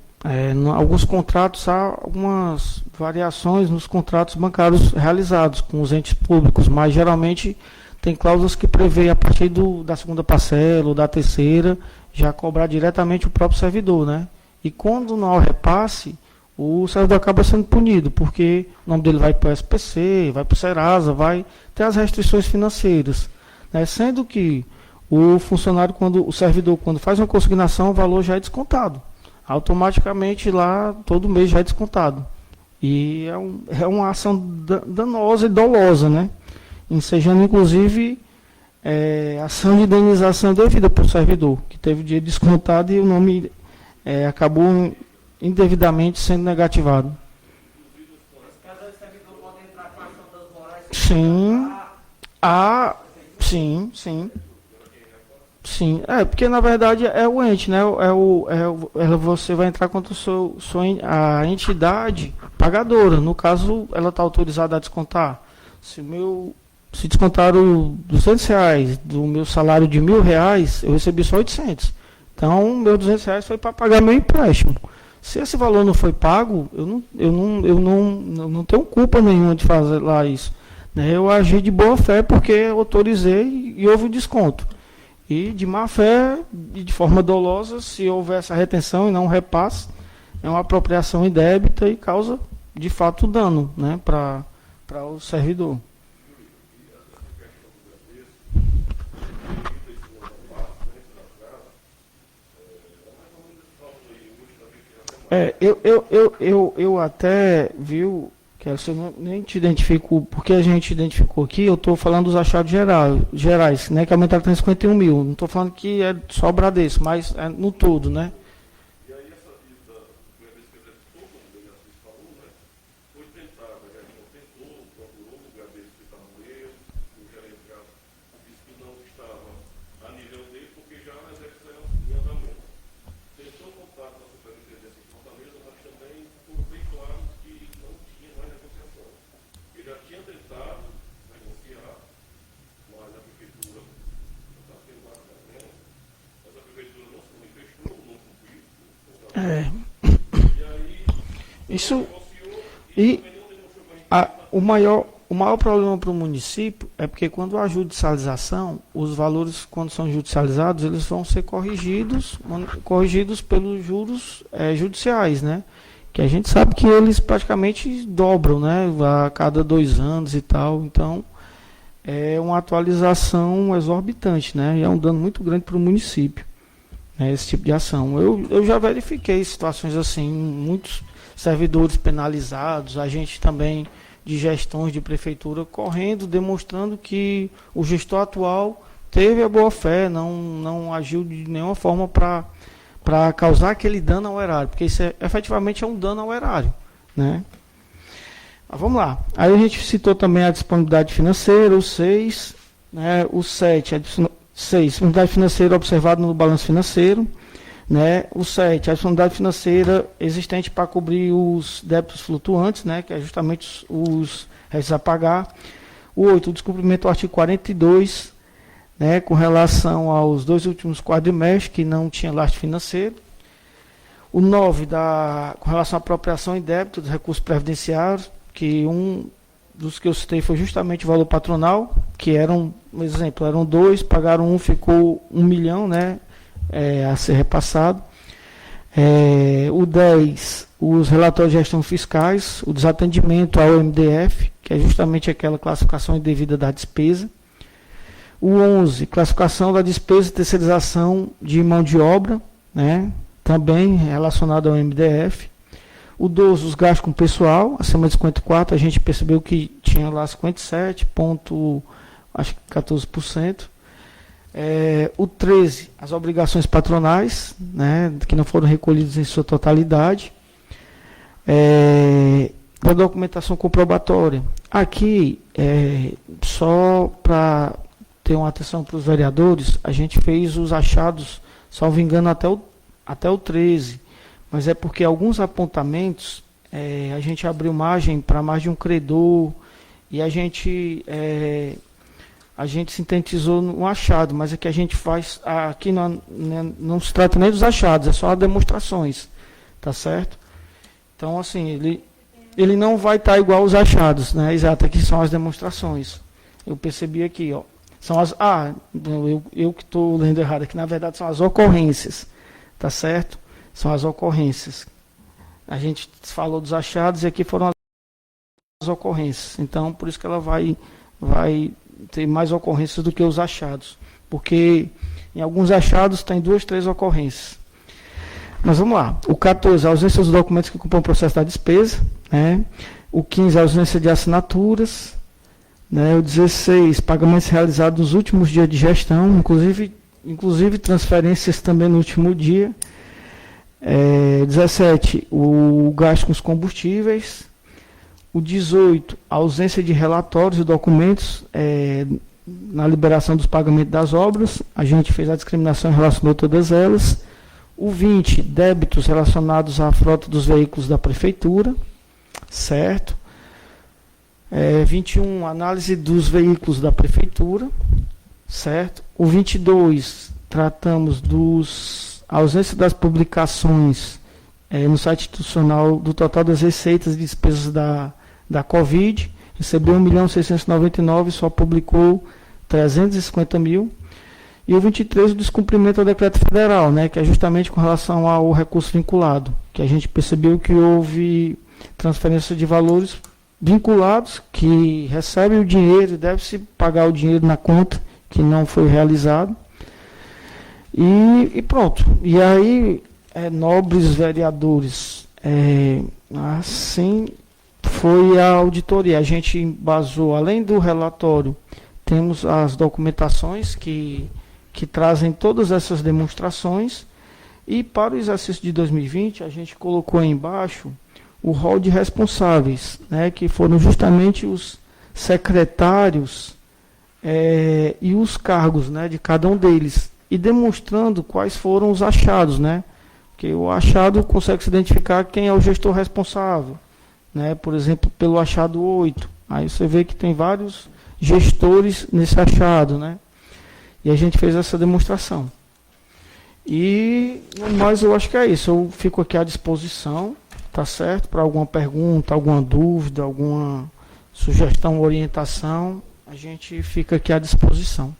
alguns contratos, há algumas variações nos contratos bancários realizados com os entes públicos, mas geralmente tem cláusulas que prevê a partir da segunda parcela ou da terceira já cobrar diretamente o próprio servidor, né? E quando não há o repasse, o servidor acaba sendo punido, porque o nome dele vai para o SPC, vai para o Serasa, vai ter as restrições financeiras, né? Sendo que o funcionário, o servidor, quando faz uma consignação, o valor já é descontado. Automaticamente lá, todo mês já é descontado. E é uma ação danosa e dolosa, né? Ensejando, inclusive, ação de indenização devida para o servidor, que teve o dinheiro descontado e o nome acabou indevidamente sendo negativado. Sim. Sim. Sim, porque na verdade é o ente, né? Você vai entrar contra a entidade pagadora. No caso, ela está autorizada a descontar. Se descontaram R$ 200 do meu salário de R$ 1.000, eu recebi só 800. Então, meus R$ 200 foi para pagar meu empréstimo. Se esse valor não foi pago, eu não tenho culpa nenhuma de fazer lá isso. Né? Eu agi de boa fé porque autorizei e houve um desconto. E de má fé e de forma dolosa, se houver essa retenção e não repasse, é uma apropriação indébita e causa, de fato, dano, né, para o servidor. Eu até, viu, que eu nem te identifico, porque a gente identificou aqui, eu estou falando dos achados gerais, né, que aumentaram 351 mil. Não estou falando que é só o Bradesco, mas é no todo, né? E aí essa dívida, primeira vez que eu detectou, como o Beatriz falou, né, foi tentada, a gente tentou, procurou o Bradesco que estava no erro, o gerente já disse que não estava a nível dele, porque já as execuções em andamento. Tentou contato com a superintendência de Fortaleza, mas também foi bem claro que não tinha mais negociação. Ele já tinha tentado negociar, mas a prefeitura não está sendo bacana, mas a prefeitura não se manifestou, não cumpriu. E aí, isso. E o maior problema para o município é porque quando há judicialização, os valores, quando são judicializados, eles vão ser corrigidos pelos juros judiciais, né? Que a gente sabe que eles praticamente dobram, né? A cada 2 anos e tal. Então, é uma atualização exorbitante, né? E é um dano muito grande para o município, né? Esse tipo de ação. Eu já verifiquei situações assim, muitos servidores penalizados, a gente também de gestões de prefeitura correndo, demonstrando que o gestor atual teve a boa fé, não agiu de nenhuma forma para causar aquele dano ao erário, porque isso efetivamente é um dano ao erário, né? Mas vamos lá. Aí a gente citou também a disponibilidade financeira, o 6, né? O 7, 6, disponibilidade financeira observada no balanço financeiro, né? O 7, a disponibilidade financeira existente para cobrir os débitos flutuantes, né? Que é justamente os restos a pagar. O 8, o descumprimento do artigo 42, né? Com relação aos 2 últimos quadrimestres, que não tinha lastro financeiro. O 9, com relação à apropriação em débito dos recursos previdenciários, que um dos que eu citei foi justamente o valor patronal, que eram, um exemplo, eram 2, pagaram 1, ficou 1 milhão, né? A ser repassado. O 10, os relatórios de gestão fiscais, o desatendimento ao MDF, que é justamente aquela classificação indevida da despesa. O 11, classificação da despesa e terceirização de mão de obra, né, também relacionado ao MDF. O 12, os gastos com pessoal, acima de 54, a gente percebeu que tinha lá 57,14%. O 13, as obrigações patronais, né, que não foram recolhidas em sua totalidade. A documentação comprobatória. Aqui, só para ter uma atenção para os vereadores, a gente fez os achados, salvo engano, até o 13, mas é porque alguns apontamentos, a gente abriu margem para mais de um credor, e a gente sintetizou no achado, mas é que a gente faz, aqui não se trata nem dos achados, é só demonstrações, tá certo? Então, assim, ele não vai estar igual aos achados, né? Exato, aqui são as demonstrações. Eu percebi aqui, ó, são as, eu que estou lendo errado aqui, na verdade são as ocorrências, tá certo? São as ocorrências. A gente falou dos achados e aqui foram as ocorrências, então por isso que ela vai ter mais ocorrências do que os achados, porque em alguns achados tem 2, 3 ocorrências. Mas vamos lá. O 14, a ausência dos documentos que compõem o processo da despesa, né? O 15, a ausência de assinaturas, né? O 16, pagamentos realizados nos últimos dias de gestão, inclusive transferências também no último dia. 17, o gasto com os combustíveis. O 18, a ausência de relatórios e documentos na liberação dos pagamentos das obras, a gente fez a discriminação e relacionou todas elas. O 20, débitos relacionados à frota dos veículos da prefeitura, certo? 21, análise dos veículos da prefeitura, certo? O 22, tratamos a ausência das publicações no site institucional do total das receitas e despesas da Covid. Recebeu 1.699.000 e só publicou 350 mil. E o 23, o descumprimento ao decreto federal, né, que é justamente com relação ao recurso vinculado, que a gente percebeu que houve transferência de valores vinculados, que recebem o dinheiro e deve-se pagar o dinheiro na conta, que não foi realizado. E pronto. E aí, nobres vereadores, assim foi a auditoria. A gente embasou, além do relatório, temos as documentações que trazem todas essas demonstrações, e para o exercício de 2020 a gente colocou aí embaixo o rol de responsáveis, né, que foram justamente os secretários e os cargos, né, de cada um deles, e demonstrando quais foram os achados, né, porque o achado consegue se identificar quem é o gestor responsável, né, por exemplo, pelo achado 8, aí você vê que tem vários gestores nesse achado, né, e a gente fez essa demonstração. E, mas eu acho que é isso, eu fico aqui à disposição, tá certo, para alguma pergunta, alguma dúvida, alguma sugestão, orientação, a gente fica aqui à disposição.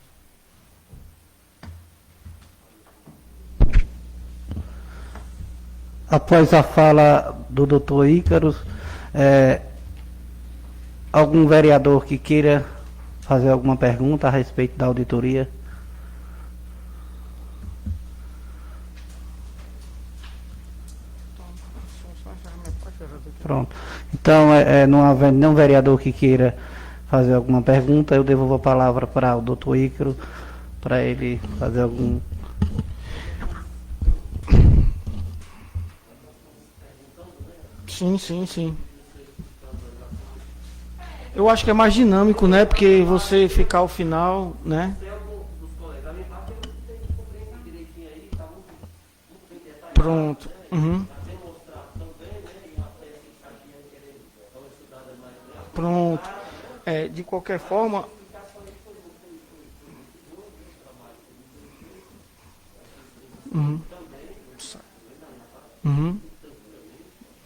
Após a fala do doutor Ícaro, algum vereador que queira fazer alguma pergunta a respeito da auditoria? Pronto. Então, não havendo nenhum vereador que queira fazer alguma pergunta, eu devolvo a palavra para o doutor Ícaro, para ele fazer algum... Sim. Eu acho que é mais dinâmico, né? Porque você ficar ao final, né? Pronto. Uhum. Pronto. De qualquer forma... Uhum. Uhum.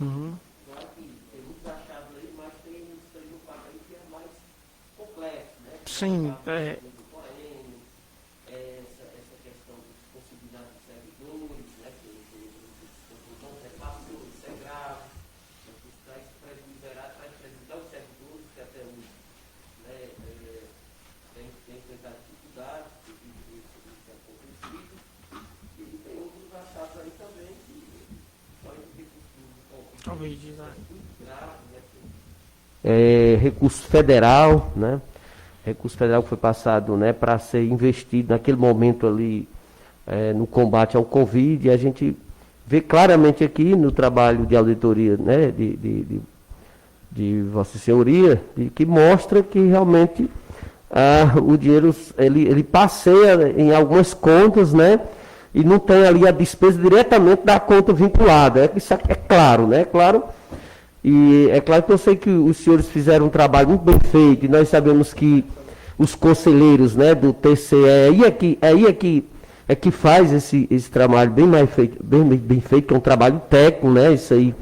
Uhum. Sim, recurso federal, né? Recurso federal que foi passado, né, para ser investido naquele momento ali no combate ao Covid, e a gente vê claramente aqui no trabalho de auditoria, né, de Vossa Senhoria, que mostra que realmente o dinheiro ele passeia em algumas contas, né, e não tem ali a despesa diretamente da conta vinculada. Isso é claro, né? Claro. E é claro que eu sei que os senhores fizeram um trabalho muito bem feito, e nós sabemos que os conselheiros, né, do TCE é que faz esse trabalho bem feito, que é um trabalho técnico, né? Isso aí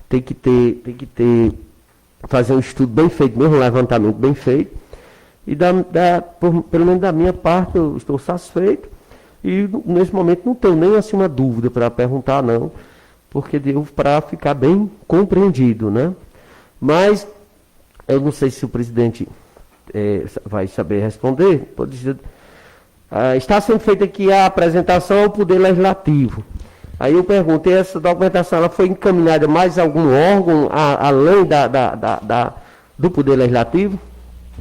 tem que ter, fazer um estudo bem feito, mesmo um levantamento bem feito. E pelo menos da minha parte eu estou satisfeito, e nesse momento não tenho nem assim uma dúvida para perguntar, não, porque deu para ficar bem compreendido, né? Mas eu não sei se o presidente vai saber responder. Pode dizer, está sendo feita aqui a apresentação ao Poder Legislativo. Aí eu perguntei, essa documentação ela foi encaminhada a mais algum órgão, além do Poder Legislativo?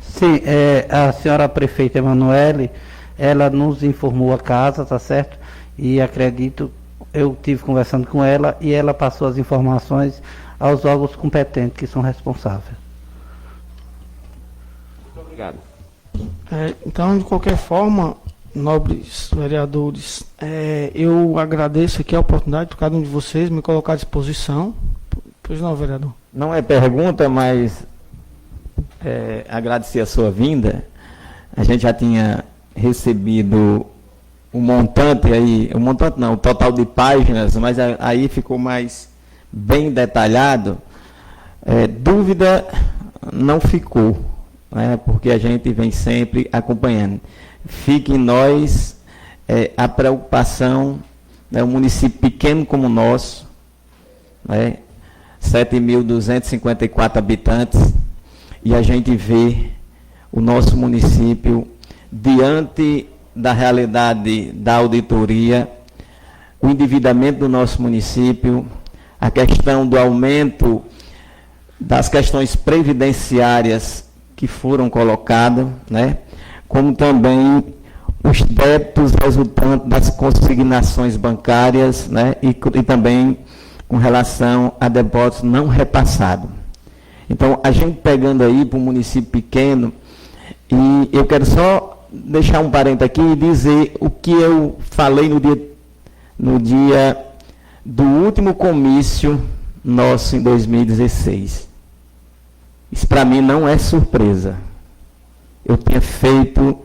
Sim, a senhora prefeita Emanuele, ela nos informou a casa, tá certo? E acredito, eu tive conversando com ela e ela passou as informações aos órgãos competentes que são responsáveis. Muito obrigado. Então, de qualquer forma, nobres vereadores, eu agradeço aqui a oportunidade de cada um de vocês me colocar à disposição. Pois não, vereador? Não é pergunta, mas agradecer a sua vinda. A gente já tinha recebido o montante aí, o total de páginas, mas aí ficou mais bem detalhado. Dúvida não ficou, né, porque a gente vem sempre acompanhando. Fica em nós a preocupação, né, um município pequeno como o nosso, né, 7.254 habitantes, e a gente vê o nosso município diante da realidade da auditoria, o endividamento do nosso município, a questão do aumento das questões previdenciárias que foram colocadas, né, como também os débitos resultantes das consignações bancárias, né, e também com relação a depósitos não repassados. Então, a gente pegando aí para um município pequeno, e eu quero só deixar um parênteses aqui e dizer o que eu falei no dia do último comício nosso em 2016. Isso para mim não é surpresa. Eu tinha feito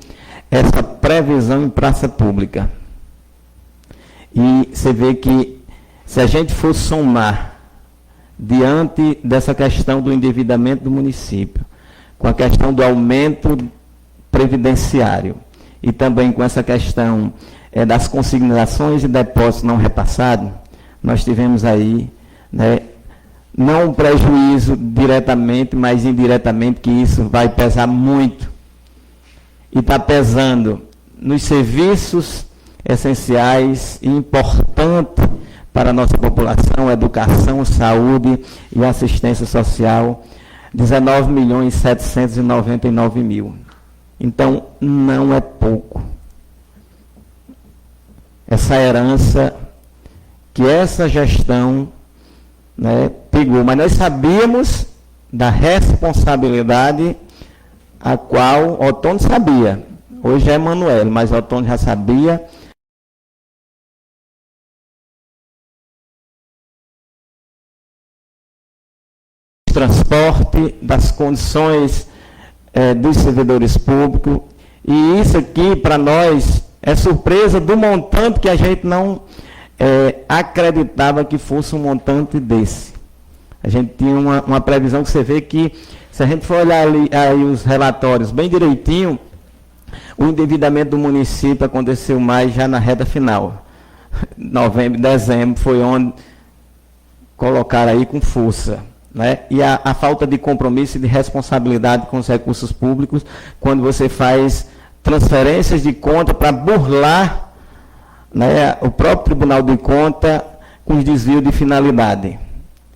essa previsão em praça pública. E você vê que se a gente for somar diante dessa questão do endividamento do município, com a questão do aumento previdenciário e também com essa questão das consignações e depósitos não repassados, nós tivemos aí, né, não um prejuízo diretamente, mas indiretamente, que isso vai pesar muito. E está pesando nos serviços essenciais e importantes para a nossa população, educação, saúde e assistência social, 19.799.000. Então, não é pouco. Essa herança que essa gestão, né, pegou. Mas nós sabíamos da responsabilidade a qual Ottônio sabia. Hoje é Emanuel, mas Ottônio já sabia. Transporte, das condições dos servidores públicos, e isso aqui para nós é surpresa do montante que a gente não acreditava que fosse um montante desse. A gente tinha uma previsão que você vê que, se a gente for olhar ali aí os relatórios bem direitinho, o endividamento do município aconteceu mais já na reta final. Novembro, dezembro foi onde colocaram aí com força. Né? E a falta de compromisso e de responsabilidade com os recursos públicos, quando você faz transferências de conta para burlar, né, o próprio Tribunal de Contas com os desvios de finalidade.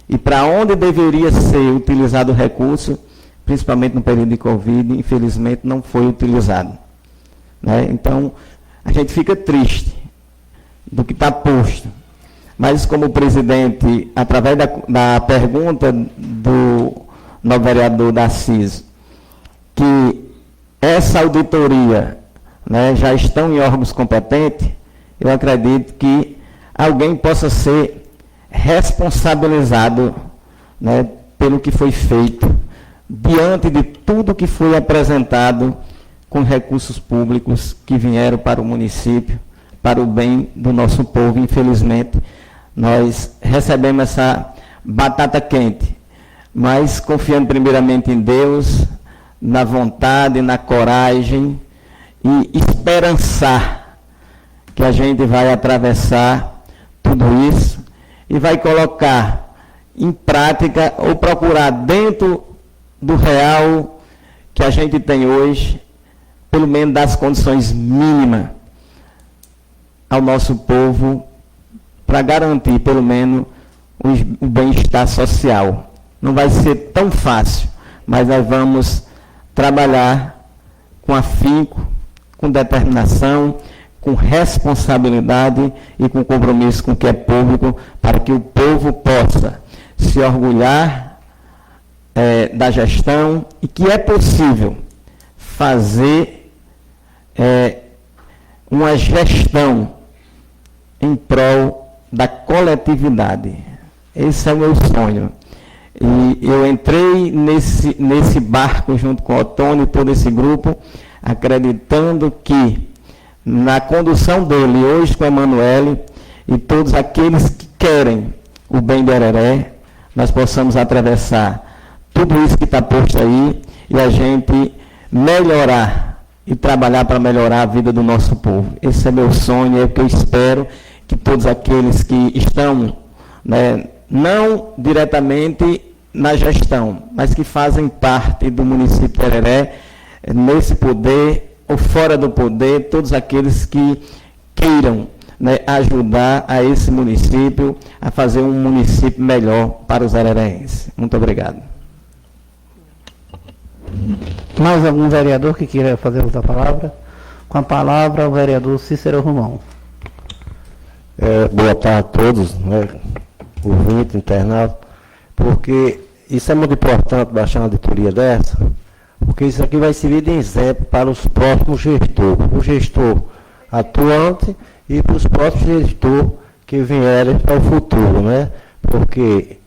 E para onde deveria ser utilizado o recurso, principalmente no período de Covid, infelizmente não foi utilizado. Né? Então, a gente fica triste do que está posto. Mas, como o presidente, através da pergunta do novo vereador Darciso, que essa auditoria, né, já estão em órgãos competentes, eu acredito que alguém possa ser responsabilizado, né, pelo que foi feito, diante de tudo que foi apresentado com recursos públicos que vieram para o município, para o bem do nosso povo. Infelizmente, nós recebemos essa batata quente, mas confiando primeiramente em Deus, na vontade, na coragem e esperançar que a gente vai atravessar tudo isso e vai colocar em prática ou procurar dentro do real que a gente tem hoje, pelo menos das condições mínimas ao nosso povo, para garantir pelo menos o bem-estar social. Não vai ser tão fácil, mas nós vamos trabalhar com afinco, com determinação, com responsabilidade e com compromisso com o que é público, para que o povo possa se orgulhar da gestão e que é possível fazer uma gestão em prol da coletividade. Esse é o meu sonho. E eu entrei nesse barco junto com o Otônio e todo esse grupo, acreditando que na condução dele, hoje com a Emanuele, e todos aqueles que querem o bem do Areré, nós possamos atravessar tudo isso que está posto aí e a gente melhorar e trabalhar para melhorar a vida do nosso povo. Esse é meu sonho, é o que eu espero que todos aqueles que estão, né, não diretamente na gestão, mas que fazem parte do município de Areré, nesse poder ou fora do poder, todos aqueles que queiram, né, ajudar a esse município a fazer um município melhor para os arereenses. Muito obrigado. Mais algum vereador que queira fazer uso da palavra? Com a palavra, o vereador Cícero Romão. Boa tarde a todos, né, ouvintes, internautas, porque isso é muito importante baixar uma auditoria dessa, porque isso aqui vai servir de exemplo para os próximos gestores, o gestor atuante e para os próximos gestores que vierem para o futuro, né? Porque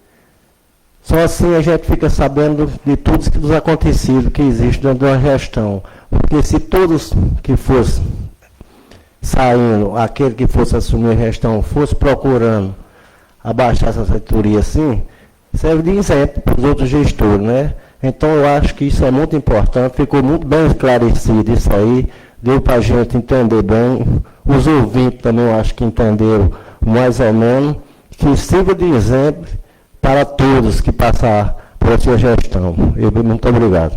só assim a gente fica sabendo de tudo que nos acontecido que existe dentro de uma gestão. Porque se todos que fossem saindo, aquele que fosse assumir a gestão, fosse procurando abaixar essa auditoria assim, serve de exemplo para os outros gestores, né? Então eu acho que isso é muito importante, ficou muito bem esclarecido isso aí, deu para a gente entender bem, os ouvintes também eu acho que entenderam mais ou menos, que sirva de exemplo para todos que passar por essa gestão. Muito obrigado.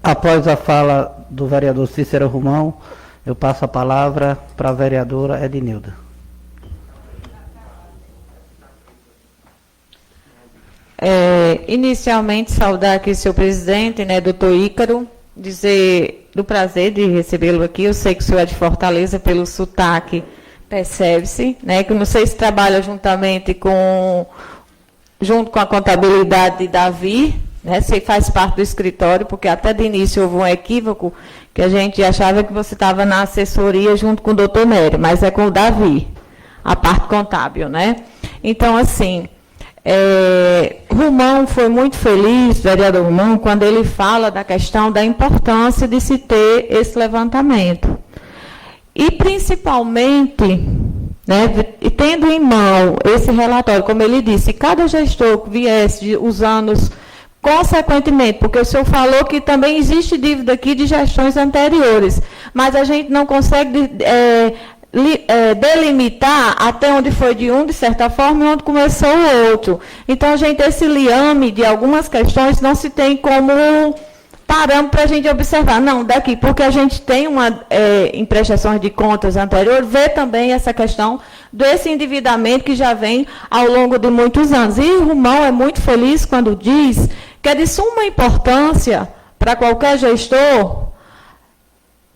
Após a fala do vereador Cícero Romão, eu passo a palavra para a vereadora Ednilda. Inicialmente, saudar aqui o seu presidente, né, doutor Ícaro, dizer do prazer de recebê-lo aqui. Eu sei que o senhor é de Fortaleza, pelo sotaque, percebe-se, né, que não sei se trabalha junto com a contabilidade de Davi, né, se faz parte do escritório, porque até de início houve um equívoco, que a gente achava que você estava na assessoria junto com o doutor Nery, mas é com o Davi, a parte contábil, né? Então, assim, Romão foi muito feliz, vereador Romão, quando ele fala da questão da importância de se ter esse levantamento. E, principalmente, né, e tendo em mão esse relatório, como ele disse, cada gestor que viesse os anos consequentemente, porque o senhor falou que também existe dívida aqui de gestões anteriores, mas a gente não consegue delimitar até onde foi de um, de certa forma, e onde começou o outro. Então, esse liame de algumas questões não se tem como parâmetro para a gente observar. Não, daqui, porque a gente tem em prestações de contas anteriores, vê também essa questão desse endividamento que já vem ao longo de muitos anos. E o Romão é muito feliz quando diz que é de suma importância para qualquer gestor.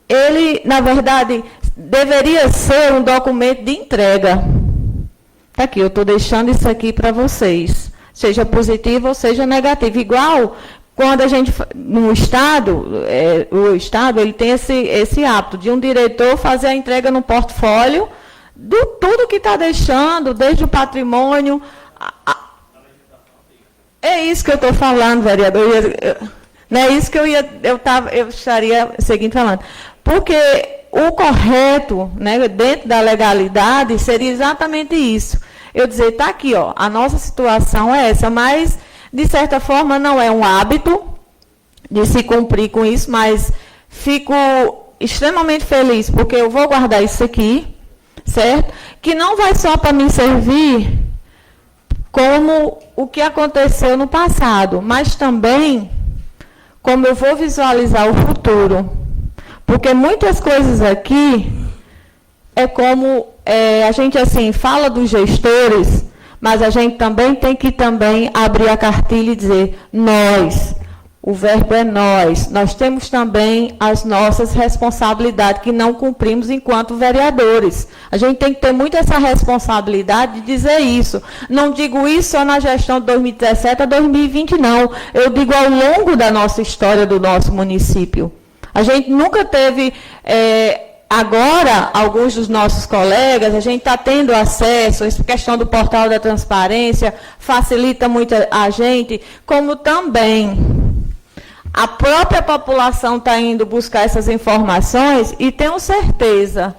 Ele, na verdade, deveria ser um documento de entrega. Está aqui, eu estou deixando isso aqui para vocês. Seja positivo ou seja negativo. Igual quando a gente, no Estado, o Estado ele tem esse hábito de um diretor fazer a entrega no portfólio de tudo que está deixando, desde o patrimônio. É isso que eu estou falando, vereador. Não é isso que eu estaria seguindo falando. Porque o correto, né, dentro da legalidade, seria exatamente isso. Eu dizer, está aqui, ó, a nossa situação é essa, mas, de certa forma, não é um hábito de se cumprir com isso, mas fico extremamente feliz, porque eu vou guardar isso aqui, certo? Que não vai só para me servir como o que aconteceu no passado, mas também como eu vou visualizar o futuro. Porque muitas coisas aqui é como a gente assim fala dos gestores, mas a gente também tem que abrir a cartilha e dizer nós, o verbo é nós temos também as nossas responsabilidades que não cumprimos enquanto vereadores. A gente tem que ter muito essa responsabilidade de dizer isso. Não digo isso só na gestão de 2017 a 2020, não. Eu digo ao longo da nossa história do nosso município. A gente nunca teve... Agora, alguns dos nossos colegas, a gente está tendo acesso, essa questão do portal da transparência facilita muito a gente, como também a própria população está indo buscar essas informações, e tenho certeza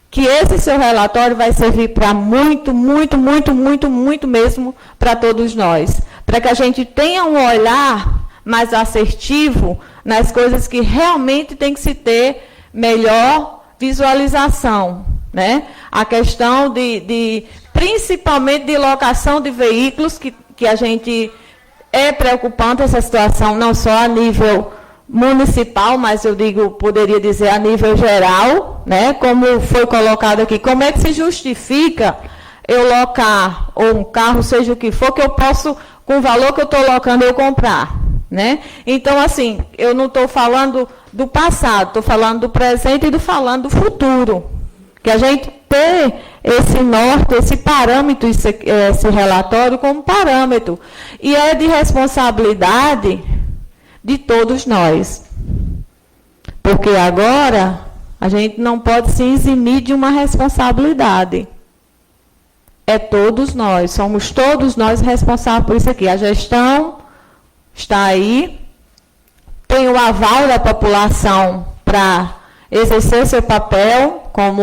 que esse seu relatório vai servir para muito, muito, muito, muito, muito mesmo para todos nós, para que a gente tenha um olhar mais assertivo nas coisas que realmente tem que se ter melhor visualização, né? A questão principalmente de locação de veículos, que a gente é preocupante essa situação, não só a nível municipal, mas eu poderia dizer a nível geral, né? Como foi colocado aqui, como é que se justifica eu locar, ou um carro, seja o que for, que eu posso, com o valor que eu estou locando, eu comprar, né? Então, assim, eu não estou falando do passado, estou falando do presente e falando do futuro. Que a gente ter esse norte, esse parâmetro, esse relatório como parâmetro. E é de responsabilidade de todos nós. Porque agora a gente não pode se eximir de uma responsabilidade. É todos nós, somos todos nós responsáveis por isso aqui. A gestão está aí, tem o aval da população para exercer seu papel como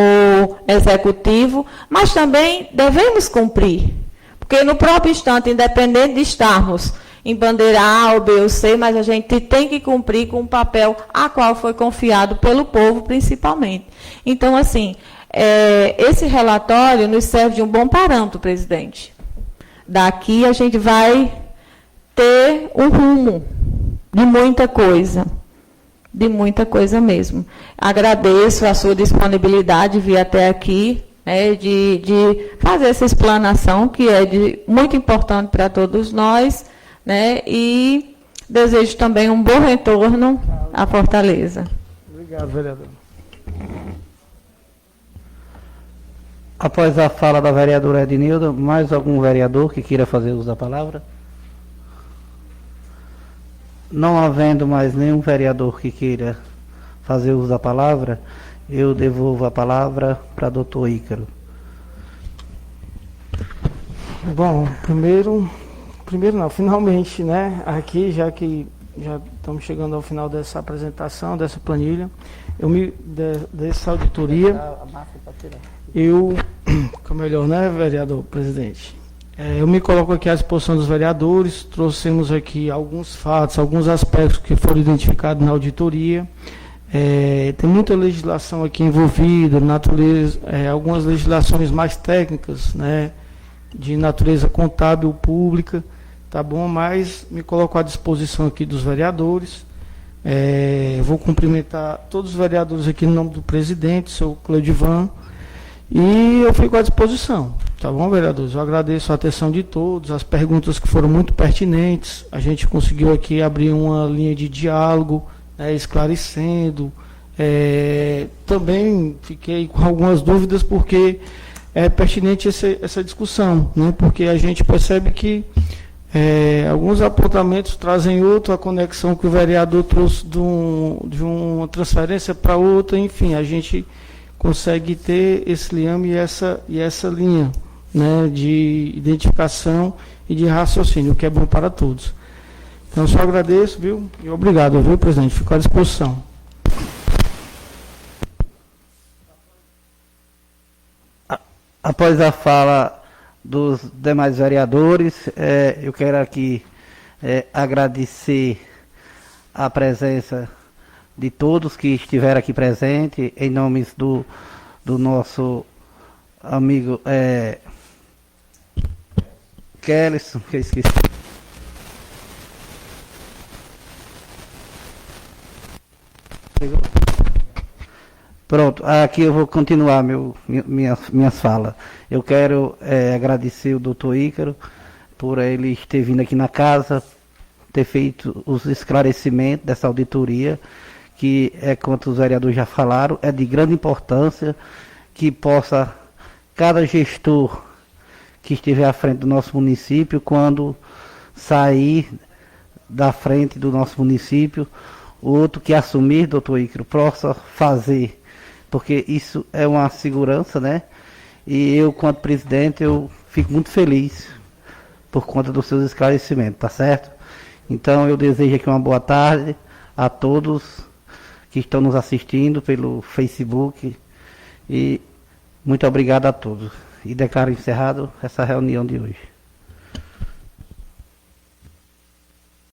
executivo, mas também devemos cumprir. Porque no próprio instante, independente de estarmos em bandeira A ou B ou C, mas a gente tem que cumprir com o papel a qual foi confiado pelo povo, principalmente. Então, assim, esse relatório nos serve de um bom parâmetro, presidente. Daqui a gente vai ter um rumo de muita coisa mesmo. Agradeço a sua disponibilidade de vir até aqui, né, de fazer essa explanação, que é muito importante para todos nós, né, e desejo também um bom retorno à Fortaleza. Obrigado, vereador. Após a fala da vereadora Ednilda, mais algum vereador que queira fazer uso da palavra? Não havendo mais nenhum vereador que queira fazer uso da palavra, eu devolvo a palavra para doutor Ícaro. Bom, primeiro não, finalmente, né, aqui, já que já estamos chegando ao final dessa apresentação, dessa planilha, dessa auditoria, fica melhor, né, vereador, presidente? Eu me coloco aqui à disposição dos vereadores, trouxemos aqui alguns fatos, alguns aspectos que foram identificados na auditoria. Tem muita legislação aqui envolvida, algumas legislações mais técnicas, né, de natureza contábil pública, tá bom? Mas me coloco à disposição aqui dos vereadores. Vou cumprimentar todos os vereadores aqui no nome do presidente, seu Cleudivan, e eu fico à disposição. Tá bom, vereadores? Eu agradeço a atenção de todos, as perguntas que foram muito pertinentes. A gente conseguiu aqui abrir uma linha de diálogo, esclarecendo. Também fiquei com algumas dúvidas, porque é pertinente essa discussão, né? Porque a gente percebe que alguns apontamentos trazem outro, a conexão que o vereador trouxe de uma transferência para outra, enfim, a gente consegue ter esse liame e essa linha, né, de identificação e de raciocínio, o que é bom para todos. Então, eu só agradeço, viu? E obrigado, viu, presidente? Fico à disposição. Após a fala dos demais vereadores, eu quero aqui agradecer a presença de todos que estiveram aqui presentes, em nome do nosso amigo Kellyson, que eu esqueci. Pronto, aqui eu vou continuar minhas falas. Eu quero agradecer o doutor Ícaro por ele ter vindo aqui na casa, ter feito os esclarecimentos dessa auditoria, que quanto os vereadores já falaram, é de grande importância que possa cada gestor que estiver à frente do nosso município, quando sair da frente do nosso município, o outro que assumir, doutor Ícaro, possa fazer, porque isso é uma segurança, né? E eu, quanto presidente, eu fico muito feliz por conta dos seus esclarecimentos, tá certo? Então eu desejo aqui uma boa tarde a todos que estão nos assistindo pelo Facebook e muito obrigado a todos. E declaro encerrado essa reunião de hoje.